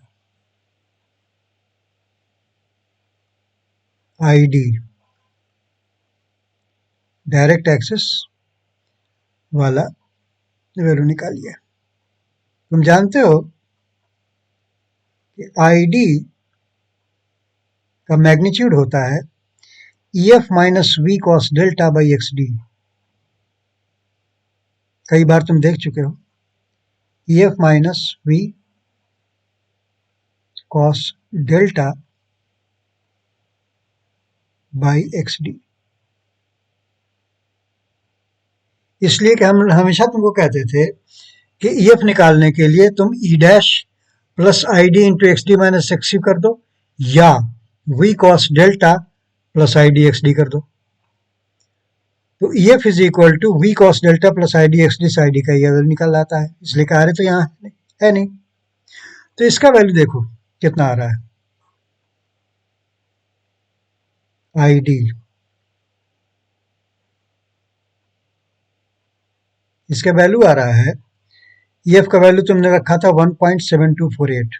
आईडी? डायरेक्ट एक्सेस वाला वैल्यू निकालिए। तुम जानते हो कि आईडी का मैग्नीट्यूड होता है E F minus V cos delta by X D. कई बार तुम देख चुके हो, E F minus V cos delta by X D. इसलिए कि हम हमेशा तुमको कहते थे कि ई एफ निकालने के लिए तुम E dash plus I D into X D minus X कर दो, या V cos delta plus I D X D कर दो। तो E F is equal to V cos delta plus I D X D से I D का ये value निकल आता है। इसलिए कह रहे तो यहाँ है नहीं। तो इसका वैल्यू देखो कितना आ रहा है। आई डी, इसका वैल्यू आ रहा है, ई एफ का वैल्यू तुमने रखा था 1.7248,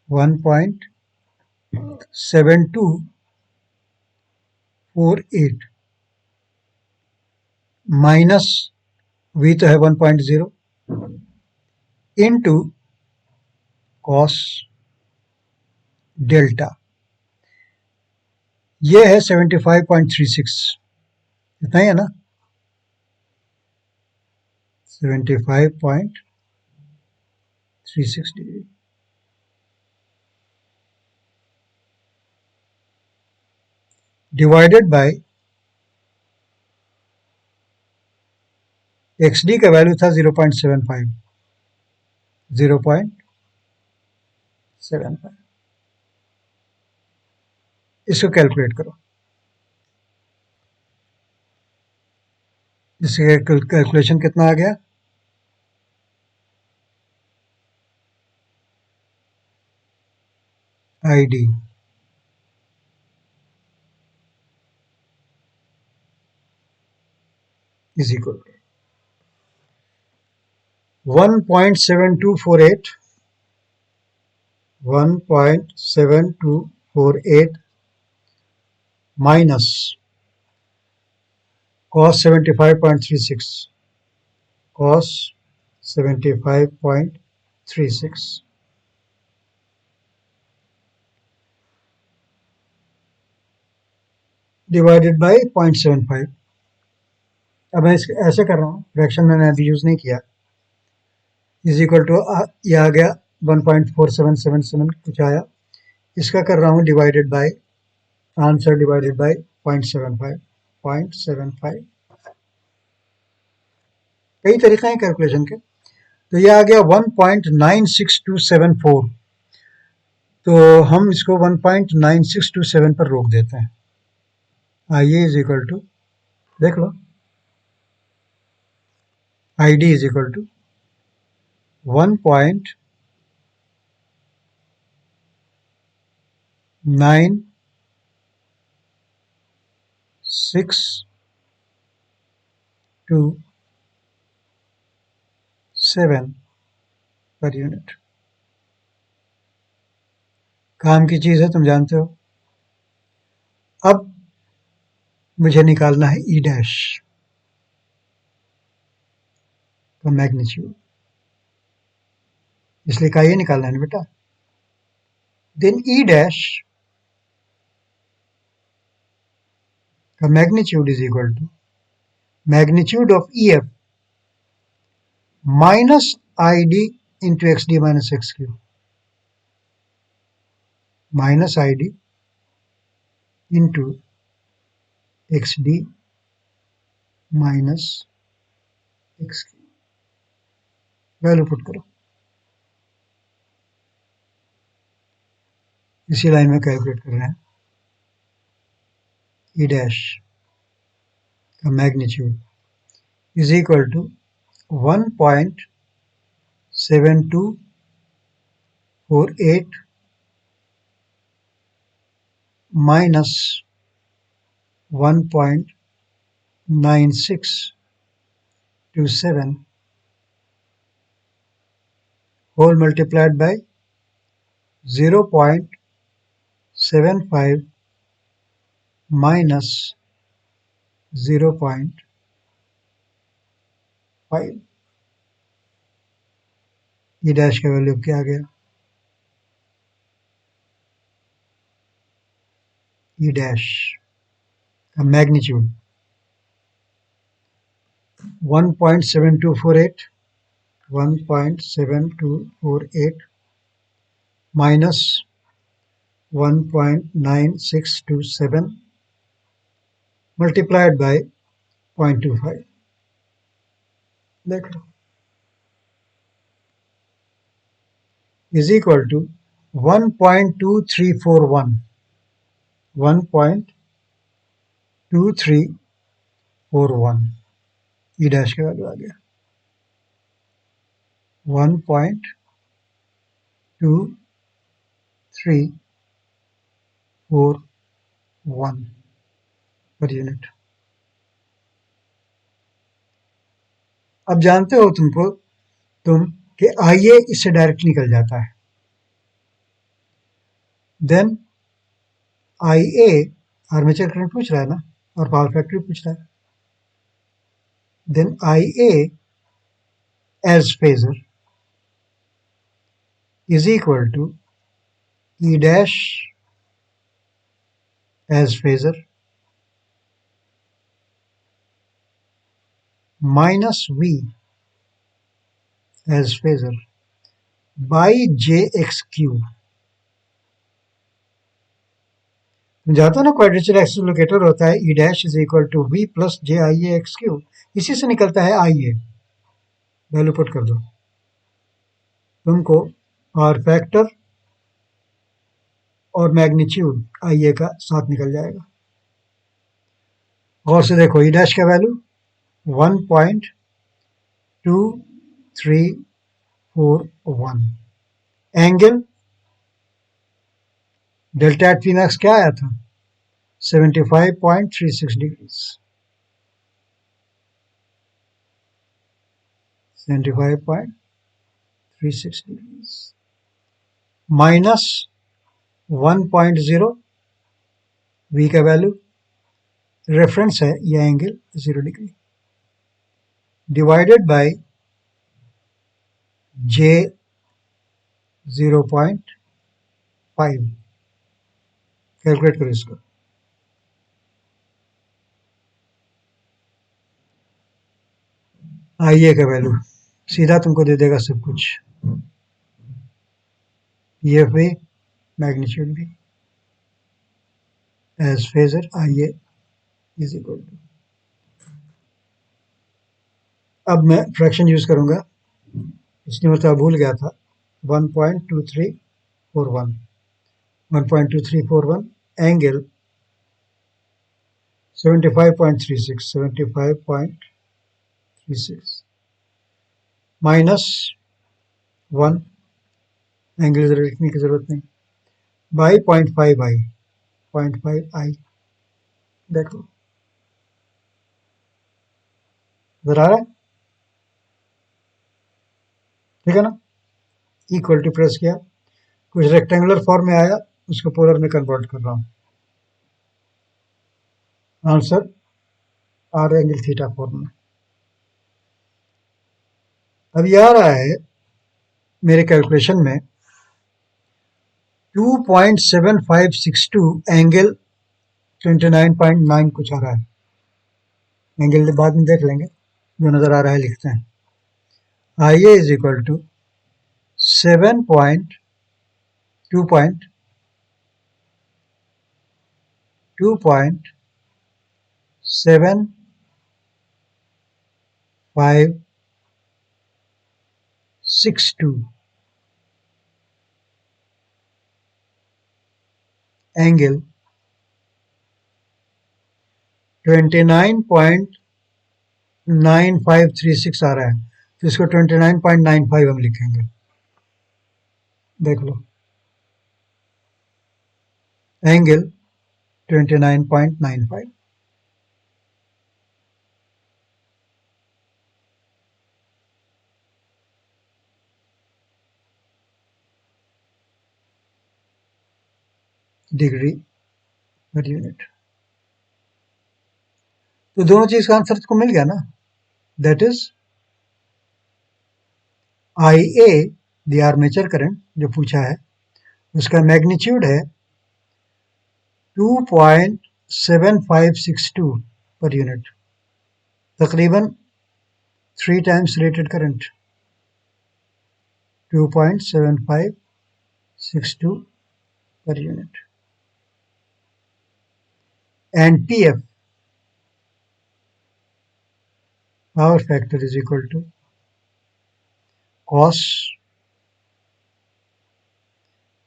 1.7248 माइनस वी तो है 1.0 इंटू कॉस डेल्टा, ये है 75.36, इतना ही है ना। 75.36 degree. Divided by XD का वैल्यू था 0.75. 0.75. इसको कैलकुलेट करो. इससे कैलकुलेशन कितना आ गया? ID is equal to 1.7248 minus cos 75.36 cos 75.36 divided by 0.75. अब मैं ऐसे कर रहा हूँ, फ्रैक्शन मैंने अभी यूज नहीं किया. इज इक्वल टू ये आ गया 1.4777 कुछ आया. इसका कर रहा हूँ divided by answer divided by 0.75. कई तरीके हैं कैलकुलेशन के. तो ये आ गया 1.96274. तो हम इसको 1.9627 पर रोक देते हैं. आइए इज इक्वल टू देख लो. ID is equal to 1.9627 per unit. काम की चीज है, तुम जानते हो. अब मुझे निकालना है E डैश का मैग्नीट्यूड. इसलिए का ये निकालना है ना बेटा. देन E डैश का magnitude is equal to magnitude of EF minus ID into XD minus XQ minus ID into XD minus XQ. Value put करो. इसी लाइन में कैलकुलेट कर रहे हैं. E डैश का magnitude is equal to 1.7248 minus 1.9627 whole multiplied by 0.75 minus 0.5. E dash का value क्या आ गया? E डैश का मैग्नीट्यूड 1.7248 minus 1.9627 multiplied by 0.25. देख लो. is equal to 1.2341. 1.2341. E dash का वैल्यू आ गया 1.2341 पर यूनिट. अब जानते हो तुम कि IA इससे डायरेक्ट निकल जाता है. देन IA आर्मेचर करंट पूछ रहा है ना, और पावर फैक्टर पूछ रहा है. Then IA as phasor is equal to E dash as phasor minus V as phasor by jxq. जाता ना क्वाड्रेचर एक्सीलरेटर होता है E dash is equal to V plus J I A X Q, इसी से निकलता है I A, value put कर दो, तुमको पावर फैक्टर और मैग्नीट्यूड आई ए का साथ निकल जाएगा। गौर से देखो ई डैश का value 1.2341, angle delta at P max क्या आया था 75.36 डिग्रीज, 75.36 डिग्रीज माइनस 1.0 वी का वैल्यू रेफरेंस है यह angle 0 degree divided by J 0.5, calculate करो इसको। आई ए का वैल्यू सीधा तुमको दे देगा सब कुछ, एफ भी मैग्नीट्यूड भी as phasor I A is equal to, अब मैं फ्रैक्शन यूज करूंगा, पिछली मरतबा भूल गया था 1.2341, 1.2341 एंगल 75.36 माइनस 1, एंगल जरा लिखने की जरूरत नहीं, बाई 0.5 आई, 0.5 आई, देखो नजर आ रहा है, ठीक है ना। इक्वल टू प्रेस किया, कुछ रेक्टेंगुलर फॉर्म में आया, उसको पोलर में कन्वर्ट कर रहा हूं, answer R angle theta form में। अब ये आ रहा है मेरे कैलकुलेशन में 2.7562 एंगल 29.9 कुछ आ रहा है, एंगल बाद में देख लेंगे, जो नजर आ रहा है लिखते हैं, आई A is equal to 2.7562 angle 29.9536 आ रहा है, तो इसको 29.95 हम लिखेंगे, देख लो एंगल 29.95, डिग्री पर यूनिट। तो दोनों चीज का आंसर को मिल गया ना, that is I A the armature current जो पूछा है उसका मैग्नीट्यूड है 2.7562 पर यूनिट, तकरीबन 3 times rated current, 2.7562 per unit, and PF power factor is equal to cos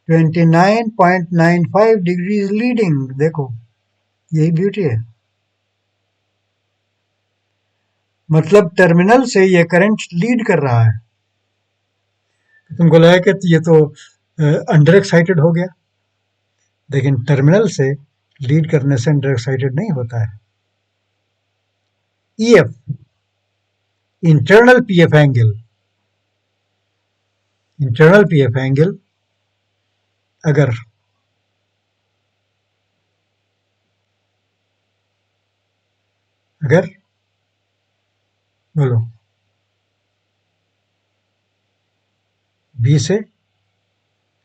29.95 degrees leading, देखो यही ब्यूटी है, मतलब टर्मिनल से ये करंट लीड कर रहा है, तुमको लगा कि ये तो अंडर एक्साइटेड हो गया, लेकिन टर्मिनल से लीड करने से अंडर एक्साइटेड नहीं होता है। EF internal PF angle, internal PF angle अगर अगर बोलो बी से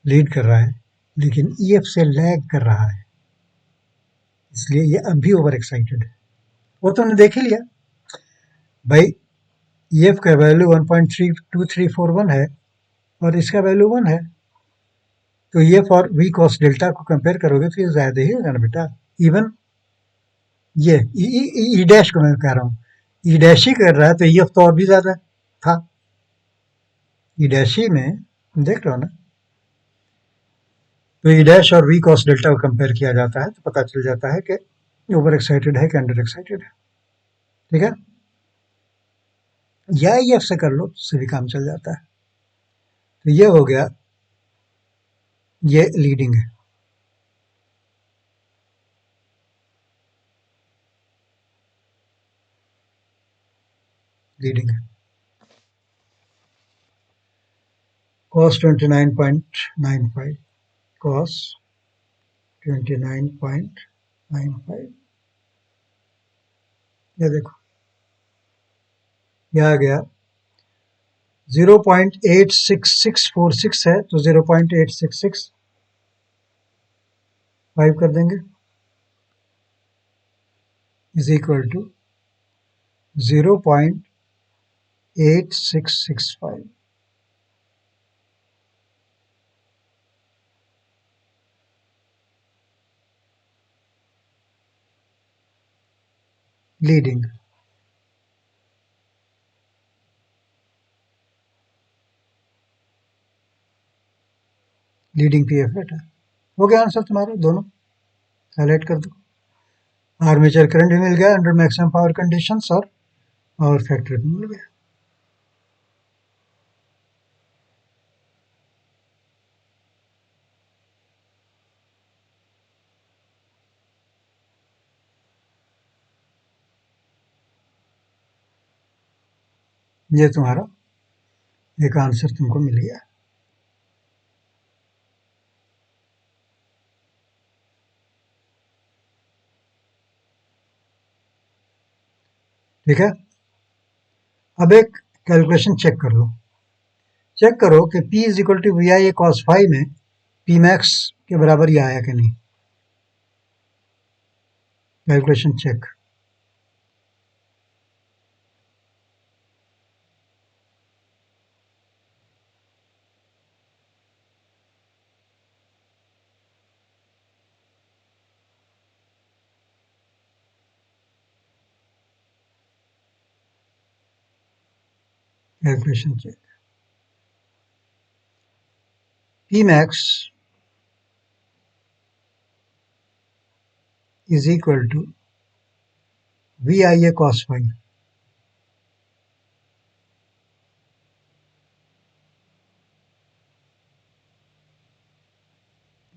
लीड कर रहा है लेकिन EF से लैग कर रहा है, इसलिए ये अब भी ओवर एक्साइटेड है, वो तुमने देख ही लिया भाई, EF का वैल्यू 1.32341 है और इसका वैल्यू 1 है, तो EF और V cos डेल्टा को कंपेयर करोगे तो ये ज़्यादा ही होगा ना बेटा। इवन ये ई डैश को मैं कह रहा हूँ, ई डैश ही कर रहा है तो EF तो और भी ज़्यादा था। ई डैश ही में देख रहे हो ना, तो ई डैश और V cos डेल्टा को कंपेयर किया जाता है तो पता चल जाता है कि ओवर एक्साइटेड है कि अंडर एक्साइटेड है। ठीक है, या EF से कर लो उससे भी काम चल जाता है। तो ये हो गया, ये लीडिंग है। लीडिंग है cos 29.95, cos 29.95, ये देखो ये आ गया 0.86646 है तो 0.8665 कर देंगे is equal to 0.8665। Leading, leading PF rate है। हो गया आंसर तुम्हारा, दोनों हाईलाइट कर दो। आर्मेचर करंट भी मिल गया अंडर मैक्सिमम पावर कंडीशंस और फैक्टर भी मिल गया। ये तुम्हारा एक आंसर तुमको मिल गया। ठीक है, अब एक कैलकुलेशन चेक कर लो। चेक करो कि P is equal to V I cos five में P मैक्स के बराबर ही आया कि नहीं। Calculation check. Calculation check. P max is equal to VIA cos phi।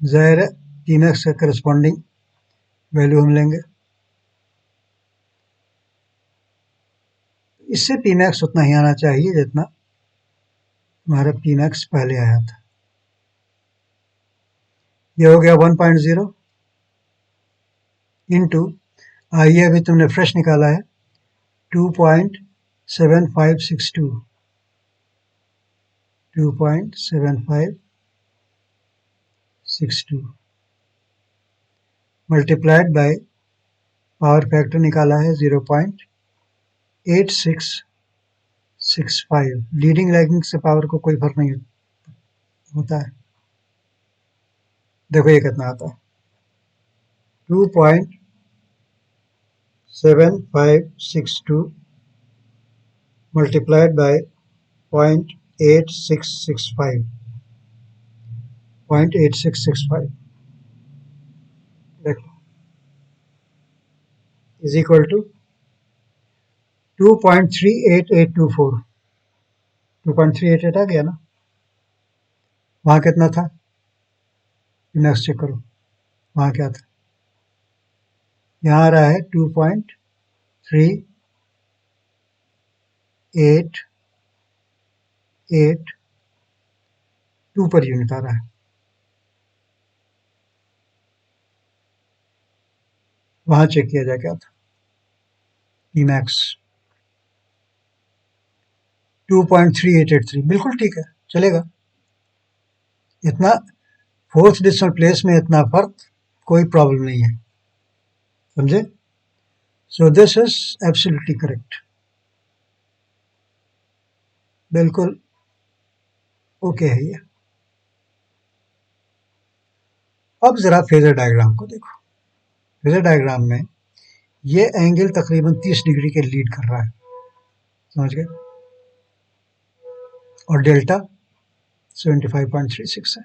ज़ाहिर है P max का करस्पॉन्डिंग वैल्यू हम लेंगे, इससे P max उतना ही आना चाहिए जितना हमारा P max पहले आया था। ये हो गया 1.0 इंटू, आइए अभी तुमने फ्रेश निकाला है 2.7562, 2.7562 मल्टीप्लाइड बाय पावर फैक्टर निकाला है 0.8665। लीडिंग लैगिंग से पावर को कोई फर्क नहीं होता है। देखो ये कितना आता है, 2.7562 मल्टीप्लाइड बाय 0.8665, 0.8665 देखो इज इक्वल टू 2.38824। 2.388 आ गया ना, वहाँ कितना था, नेक्स्ट चेक करो वहाँ क्या था। यहाँ आ रहा है 2.3882 पर यूनिट आ रहा है। वहाँ चेक किया जाए क्या था, P max 2.3883, बिल्कुल ठीक है, चलेगा। इतना फोर्थ डेसिमल प्लेस में इतना फर्क कोई प्रॉब्लम नहीं है, समझे। So this is absolutely correct. बिल्कुल ओके है ये। अब जरा फेजर डायग्राम को देखो। फेजर डायग्राम में ये एंगल तकरीबन 30 डिग्री के लीड कर रहा है, समझ गए, और डेल्टा 75.36 है।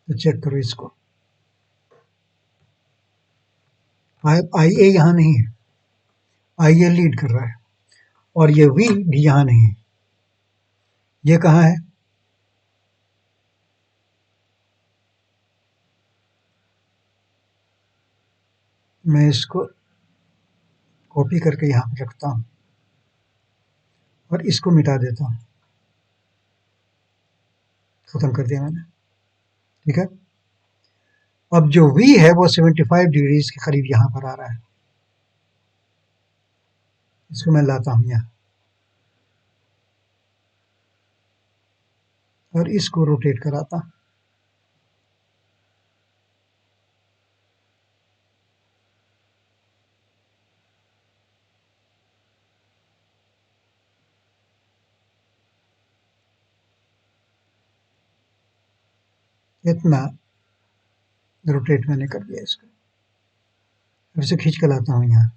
तो चेक करो इसको, आई ए यहाँ नहीं है, आई ए लीड कर रहा है, और ये वी भी यहाँ नहीं है, ये कहाँ है? मैं इसको कॉपी करके यहाँ पे रखता हूँ और इसको मिटा देता हूँ। खत्म कर दिया मैंने, ठीक है। अब जो v है वो 75 डिग्रीज के करीब यहाँ पर आ रहा है, इसको मैं लाता हूँ यहाँ और इसको रोटेट कराता हूँ। इतना रोटेट मैंने कर दिया इसको, फिर से खींच कर लाता हूँ यहाँ।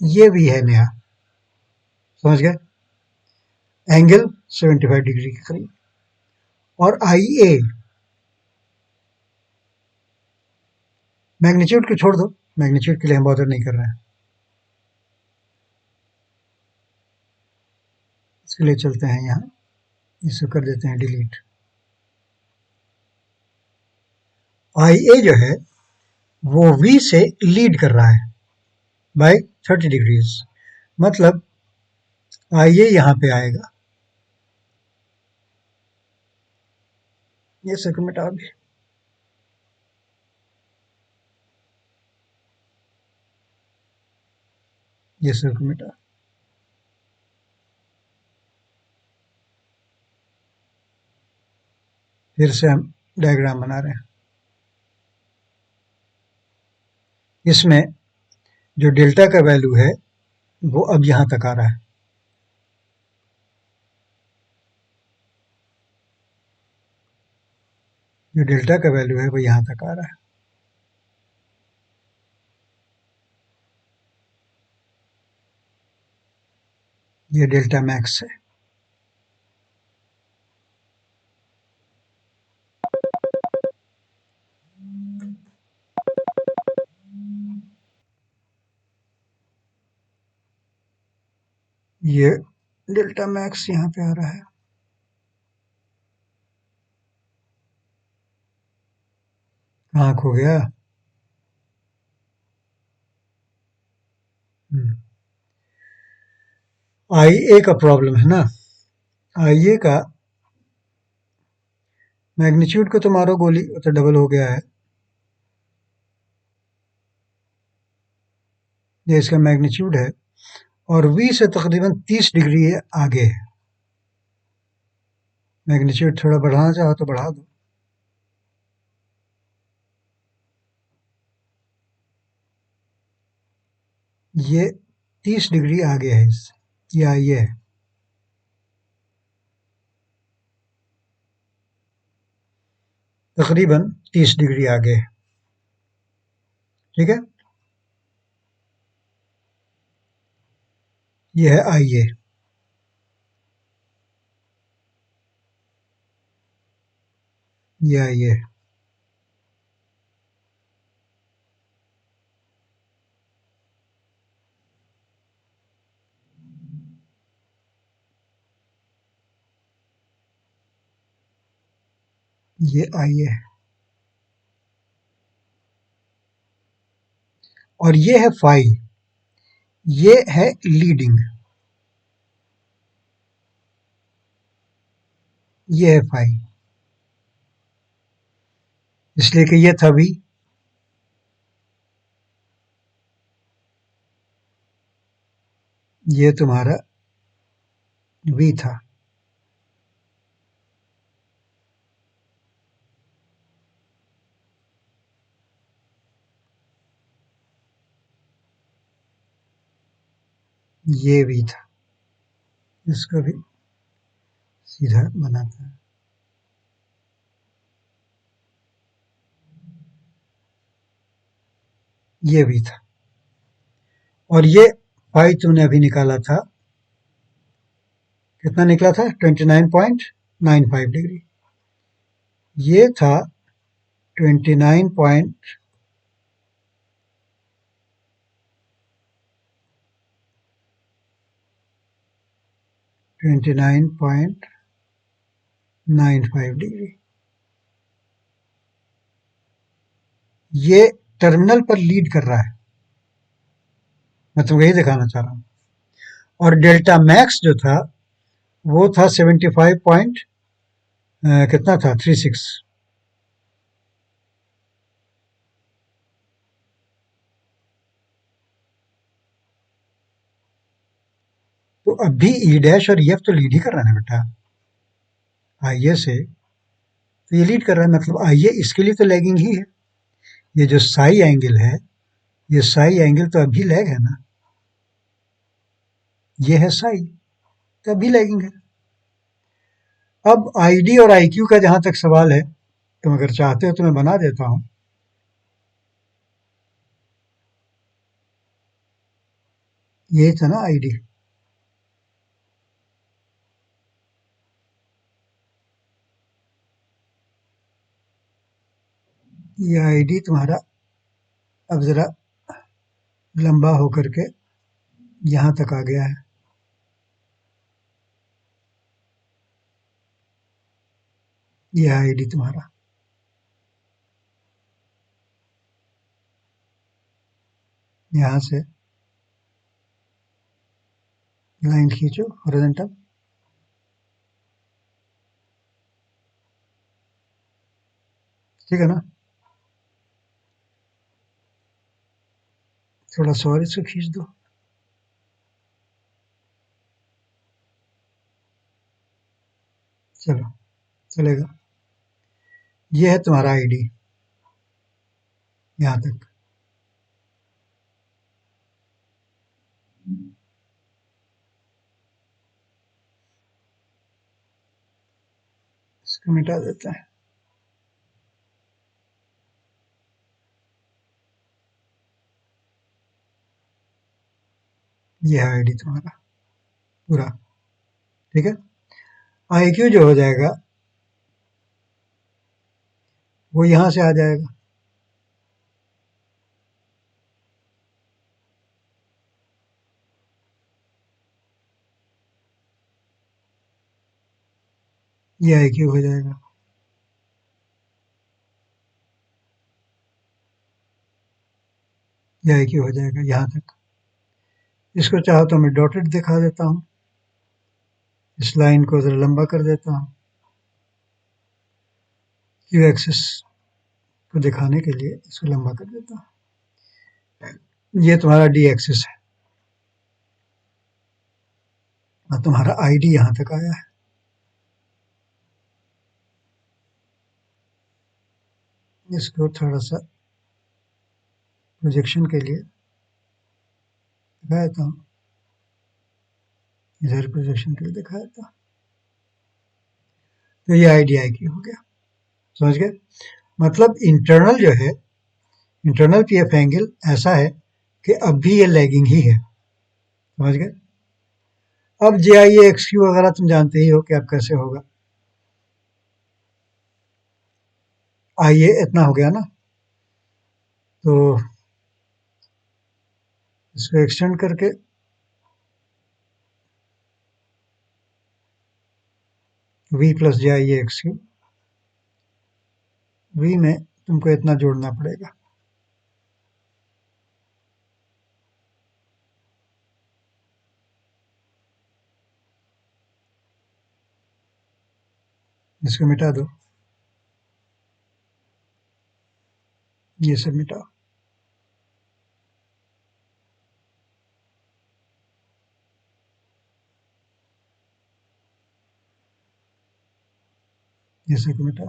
ये भी है नया, समझ गए, एंगल 75 डिग्री के करीब, और आई ए मैग्नीट्यूड को छोड़ दो, मैग्नीट्यूड के लिए हम बॉदर नहीं कर रहे हैं, इसके लिए चलते हैं यहाँ, इसको कर देते हैं डिलीट। आई ए जो है वो v से लीड कर रहा है बाय 30 डिग्रीज, मतलब आई ए यहाँ पे आएगा, ये सर्कल मिटा भी, ये सर्कल मिटा, फिर से हम डायग्राम बना रहे हैं। इसमें जो डेल्टा का वैल्यू है वो अब यहाँ तक आ रहा है, जो डेल्टा का वैल्यू है वो यहाँ तक आ रहा है। ये डेल्टा मैक्स है। ये डेल्टा मैक्स यहाँ पे आ रहा है, कहाँ खो गया? आई ए का प्रॉब्लम है ना, आई ए का मैग्नीट्यूड को तो मारो गोली, वो तो डबल हो गया है, ये इसका मैग्नीट्यूड है, और v से तकरीबन 30 डिग्री आगे है। मैग्नीट्यूड थोड़ा बढ़ाना चाहो तो बढ़ा दो, ये 30 डिग्री आगे है इससे, या ये है तकरीबन 30 डिग्री आगे है, ठीक है। ये है आई ए, ये आई ए, ये आई ए, और ये है फाई, ये है लीडिंग, ये है फाई, इसलिए कि ये था v, ये तुम्हारा v था, ये भी था, इसको भी सीधा बनाते हैं। ये भी था, और ये पाई तुमने अभी निकाला था, कितना निकला था? 29.95 डिग्री। ये था 29.95 डिग्री। ये टर्मिनल पर लीड कर रहा है, मैं तुमको यही दिखाना चाह रहा हूँ। और डेल्टा मैक्स जो था वो था 75 पॉइंट कितना था, 36। तो अब भी ई डैश और एफ तो लीड ही कर रहा है बेटा आई ए से, तो ये लीड कर रहा है, मतलब आई ए इसके लिए तो लैगिंग ही है। ये जो साई एंगल है, ये साई एंगल तो अभी लैग है ना, ये है साई, तो अभी लैगिंग है। अब आई डी और आई क्यू का जहां तक सवाल है, तुम अगर चाहते हो तो मैं बना देता हूं। यही था ना आई डी, ये आई डी तुम्हारा अब जरा लंबा होकर के यहां तक आ गया है। ये आई डी तुम्हारा, यहां से लाइन खींचो हॉरिजॉन्टल, ठीक है ना? थोड़ा सा और इसको खींच दो, चलो चलेगा। ये है तुम्हारा आई डी यहां तक। इसको मिटा देते हैं। ये है आई डी तुम्हारा पूरा, ठीक है। आई क्यू जो हो जाएगा वो यहां से आ जाएगा, ये आई क्यू हो जाएगा, ये आई क्यू हो जाएगा यहां तक। इसको चाहो तो मैं डॉटेड दिखा देता हूँ, इस लाइन को जरा लंबा कर देता हूँ क्यू एक्सिस को दिखाने के लिए, इसको लंबा कर देता हूँ। ये तुम्हारा डी एक्सिस है और तुम्हारा आई डी यहां तक आया है। इसको थोड़ा सा प्रोजेक्शन के लिए दिखाया था, इधर प्रोजेक्शन के लिए दिखाया था। तो ये आई डी आई क्यू हो गया, समझ गए? मतलब इंटरनल जो है, इंटरनल पी एफ एंगल ऐसा है कि अब भी ये लैगिंग ही है, समझ गए? अब जे आई एक्स क्यू वगैरह तुम जानते ही हो कि अब कैसे होगा। आई ए इतना हो गया ना, तो इसको एक्सटेंड करके V plus J I X Q, V में तुमको इतना जोड़ना पड़ेगा, इसको मिटा दो, ये सब मिटाओ, ये सब मिटाओ।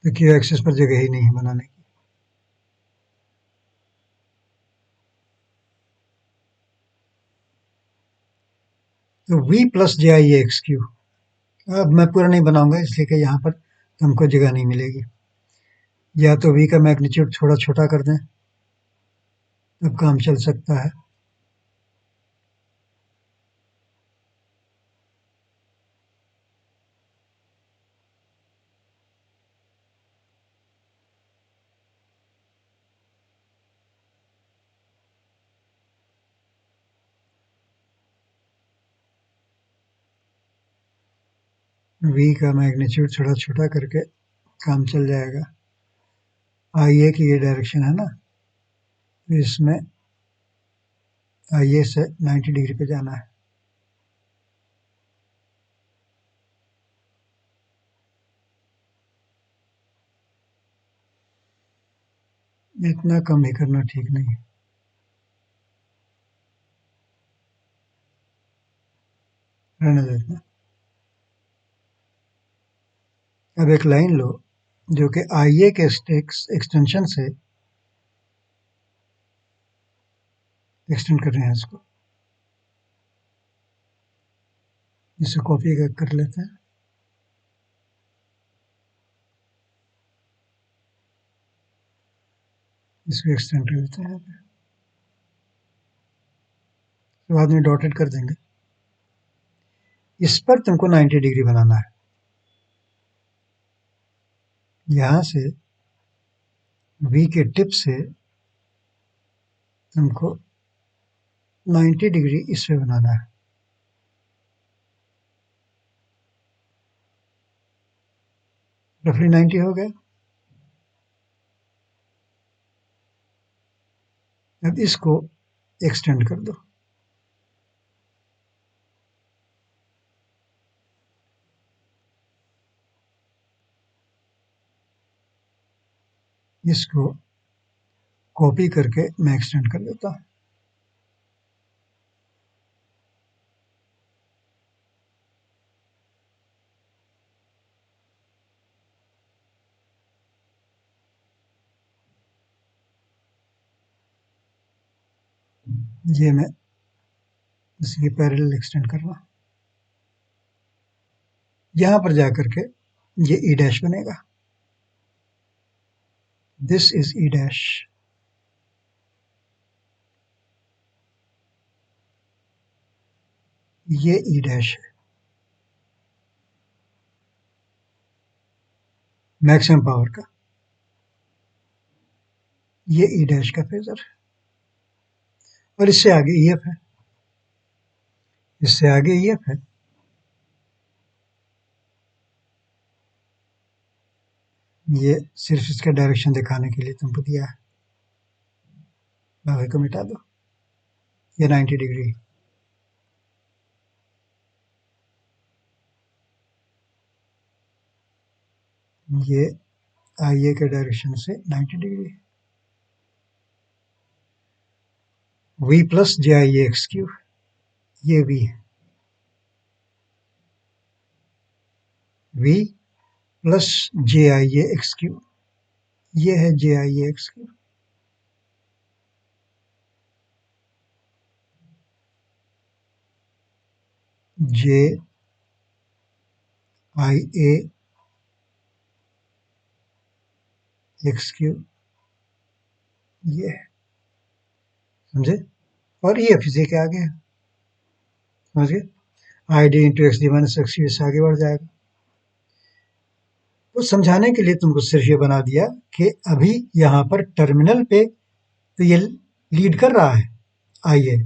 तो क्यू एक्सिस पर जगह ही नहीं है बनाने की, तो v plus J I A X Q. अब मैं पूरा नहीं बनाऊंगा इसलिए कि यहाँ पर हमको जगह नहीं मिलेगी। या तो v का मैग्नीट्यूड थोड़ा छोटा कर दें, तब काम चल सकता है। v का मैग्नीट्यूड थोड़ा छोटा करके काम चल जाएगा। आई ए की ये डायरेक्शन है ना, तो इसमें आई ए से 90 डिग्री पे जाना है। इतना कम ही करना ठीक नहीं है, रहने दो इतना। अब एक लाइन लो जो कि आई ए के एक्सटेंशन से एक्सटेंड कर रहे हैं इसको, इसे कॉपी कर लेते हैं। इसको एक्सटेंड कर लेते हैं, तो बाद में डॉटेड कर देंगे। इस पर तुमको 90 डिग्री बनाना है। यहाँ से v के टिप से तुमको 90 डिग्री इस पे बनाना है। रफली 90 हो गया। अब इसको एक्सटेंड कर दो। इसको कॉपी करके मैं एक्सटेंड कर देता हूँ। ये मैं इसकी पैरेलल एक्सटेंड कर रहा हूँ। यहाँ पर जाकर के ये ई डैश बनेगा। This is E dash. ये ई डैश है, मैक्सिमम पावर का। ये ई डैश का फेजर है, और इससे आगे ई एफ है, इससे आगे ई एफ है। ये सिर्फ इसका डायरेक्शन दिखाने के लिए तुमको दिया है, बाकी को मिटा दो। ये 90 डिग्री। ये आई ए के डायरेक्शन से 90 degree. v plus J I A X Q, ये v है। v plus J I A X Q, ये है जे I A X Q. J I A X Q, ये है, समझे। और ये फिर के आगे है, समझ गए। आई D into X D minus x Q से आगे बढ़ जाएगा। तो समझाने के लिए तुमको सिर्फ ये बना दिया कि अभी यहाँ पर टर्मिनल पे तो ये लीड कर रहा है आई ए,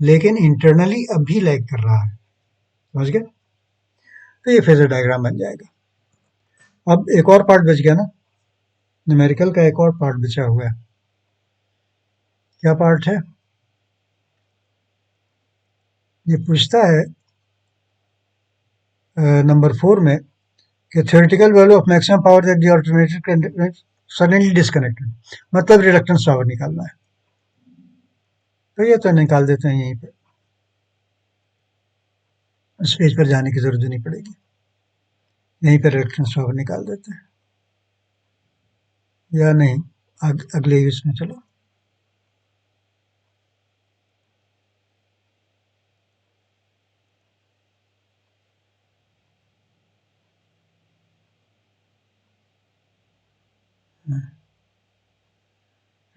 लेकिन इंटरनली अभी लैग कर रहा है, समझ गए। तो ये फेजर डायग्राम बन जाएगा। अब एक और पार्ट बच गया ना, न्यूमेरिकल का एक और पार्ट बचा हुआ है। क्या पार्ट है? ये पूछता है नंबर 4 में कि theoretical value of maximum power that the alternator suddenly disconnected, मतलब रिलक्टेंस पावर निकालना है। तो ये तो निकाल देते हैं यहीं पे, इस पेज पर जाने की जरूरत नहीं पड़ेगी, यहीं पर रिलक्टेंस पावर निकाल देते हैं। या नहीं, अगले यूज में चलो।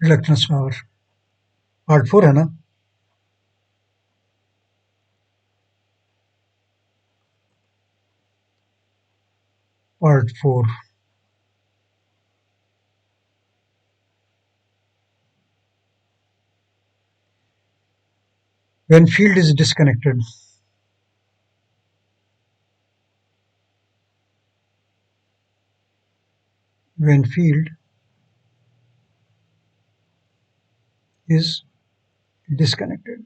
रिलक्टेंस पावर पार्ट 4 है ना। Part 4 when field is disconnected, when field is disconnected,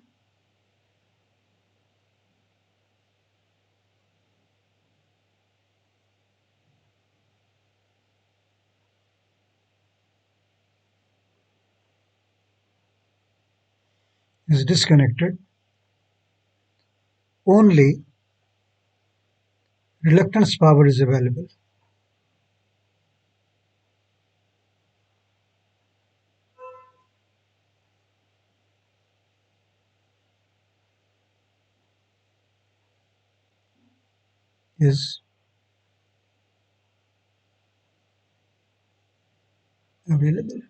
only reluctance power is available. Is available.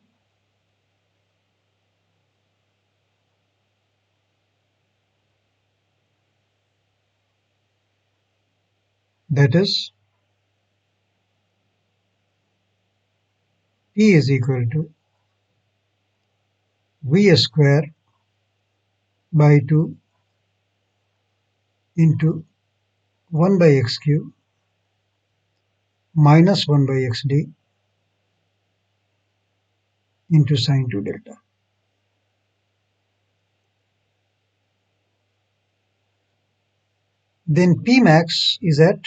That is, P is equal to V square by 2 into 1 by x cube minus 1 by xd into sine 2 delta. Then P max is at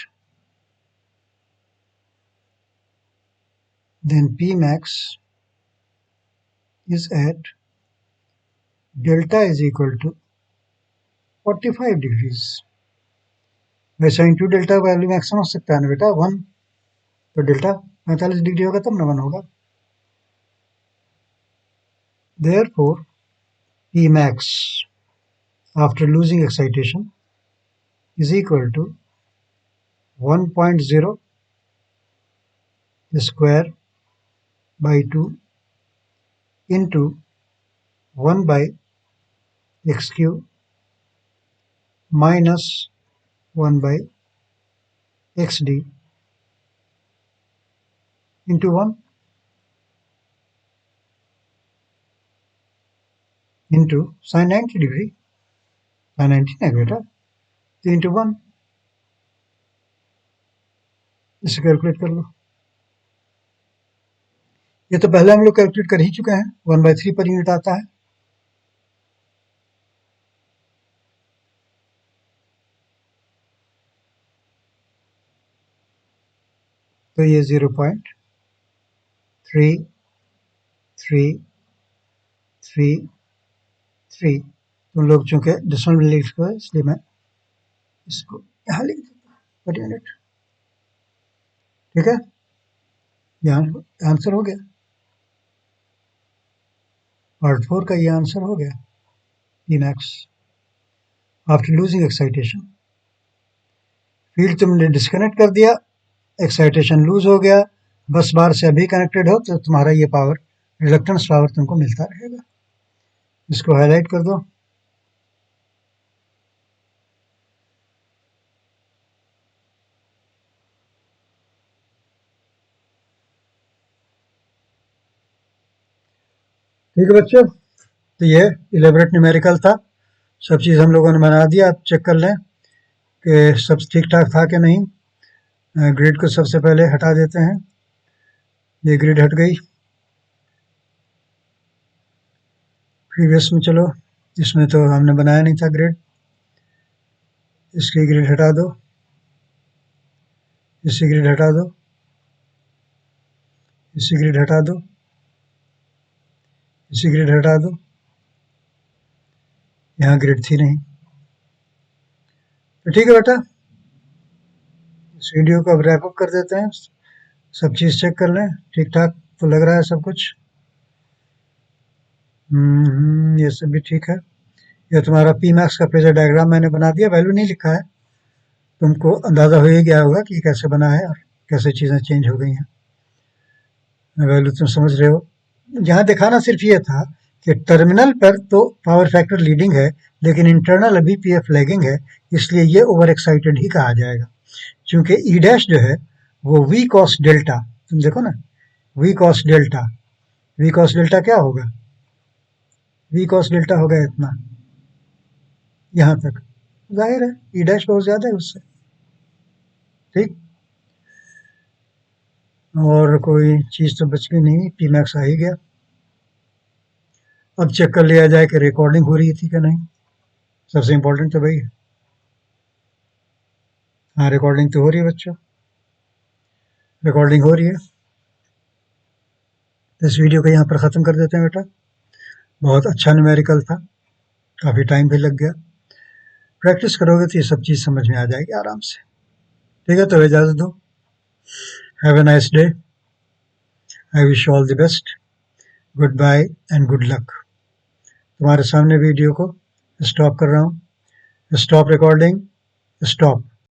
delta is equal to 45 degrees. वह sign 2 delta value maximum हो सकता है ना बेटा 1, तो delta 45 degree होगा तब ना 1 होगा. Therefore, P max after losing excitation is equal to 1.0 square by 2 into 1 by x cube minus 1 by xd into 1 into sin 90 degree. sin 90 है बेटा, तो into 1. इसे कैलकुलेट कर लो. ये तो पहले हम लोग कैलकुलेट कर ही चुके हैं. 1/3 पर यूनिट आता है. तो ये 0.3333. तुम लोग चूंकि डेसिमल में लिख रहे हो इसलिए मैं इसको यहाँ लिख देता हूँ पर यूनिट. ठीक है, यहाँ आंसर हो गया. पार्ट 4 का ये आंसर हो गया. P max after losing excitation. Field तुमने डिस्कनेक्ट कर दिया, एक्साइटेशन लूज हो गया, बस बार से अभी कनेक्टेड हो तो तुम्हारा ये पावर रिलक्टेंस पावर तुमको मिलता रहेगा. इसको हाईलाइट कर दो. ठीक है बच्चों, तो ये इलेबरेट न्यूमेरिकल था. सब चीज़ हम लोगों ने बना दिया. आप चेक कर लें कि सब ठीक ठाक था कि नहीं. ग्रिड को सबसे पहले हटा देते हैं. ये ग्रिड हट गई. प्रीवियस में चलो, इसमें तो हमने बनाया नहीं था ग्रिड. इसकी ग्रिड हटा दो, इसकी ग्रिड हटा दो, इसकी ग्रिड हटा दो, इसकी ग्रिड हटा दो. यहाँ ग्रिड थी नहीं. तो ठीक है बेटा, इस वीडियो को अब रैप अप कर देते हैं. सब चीज़ चेक कर लें, ठीक ठाक तो लग रहा है सब कुछ. ये सब भी ठीक है. ये तुम्हारा पी मैक्स का फेजर डायग्राम मैंने बना दिया. वैल्यू नहीं लिखा है, तुमको अंदाज़ा हो ही गया होगा कि कैसे बना है और कैसे चीज़ें चेंज हो गई हैं. वैल्यू तुम समझ रहे हो। यहाँ दिखाना सिर्फ ये था कि टर्मिनल पर तो पावर फैक्टर लीडिंग है, लेकिन इंटरनल अभी पीएफ लैगिंग है, इसलिए ये ओवर एक्साइटेड ही कहा जाएगा। क्योंकि ई डैश जो है वो वी कॉस डेल्टा, तुम देखो ना, V cos delta, V cos delta क्या होगा, वी कॉस डेल्टा होगा इतना, यहाँ तक जाहिर है ई डैश बहुत ज्यादा है उससे। ठीक, और कोई चीज तो बच गई नहीं, पी मैक्स आ ही गया। अब चेक कर लिया जाए कि रिकॉर्डिंग हो रही थी कि नहीं, सबसे इम्पोर्टेंट तो भाई। हाँ, रिकॉर्डिंग तो हो रही है बच्चों, रिकॉर्डिंग हो रही है। तो इस वीडियो को यहाँ पर ख़त्म कर देते हैं बेटा। बहुत अच्छा न्यूमेरिकल था, काफ़ी टाइम भी लग गया। प्रैक्टिस करोगे तो ये सब चीज़ समझ में आ जाएगी आराम से। ठीक है, तो इजाज़त दो। Have a nice day. I wish all the best. Goodbye and good luck. तुम्हारे सामने वीडियो को स्टॉप कर रहा हूँ। Stop recording, stop.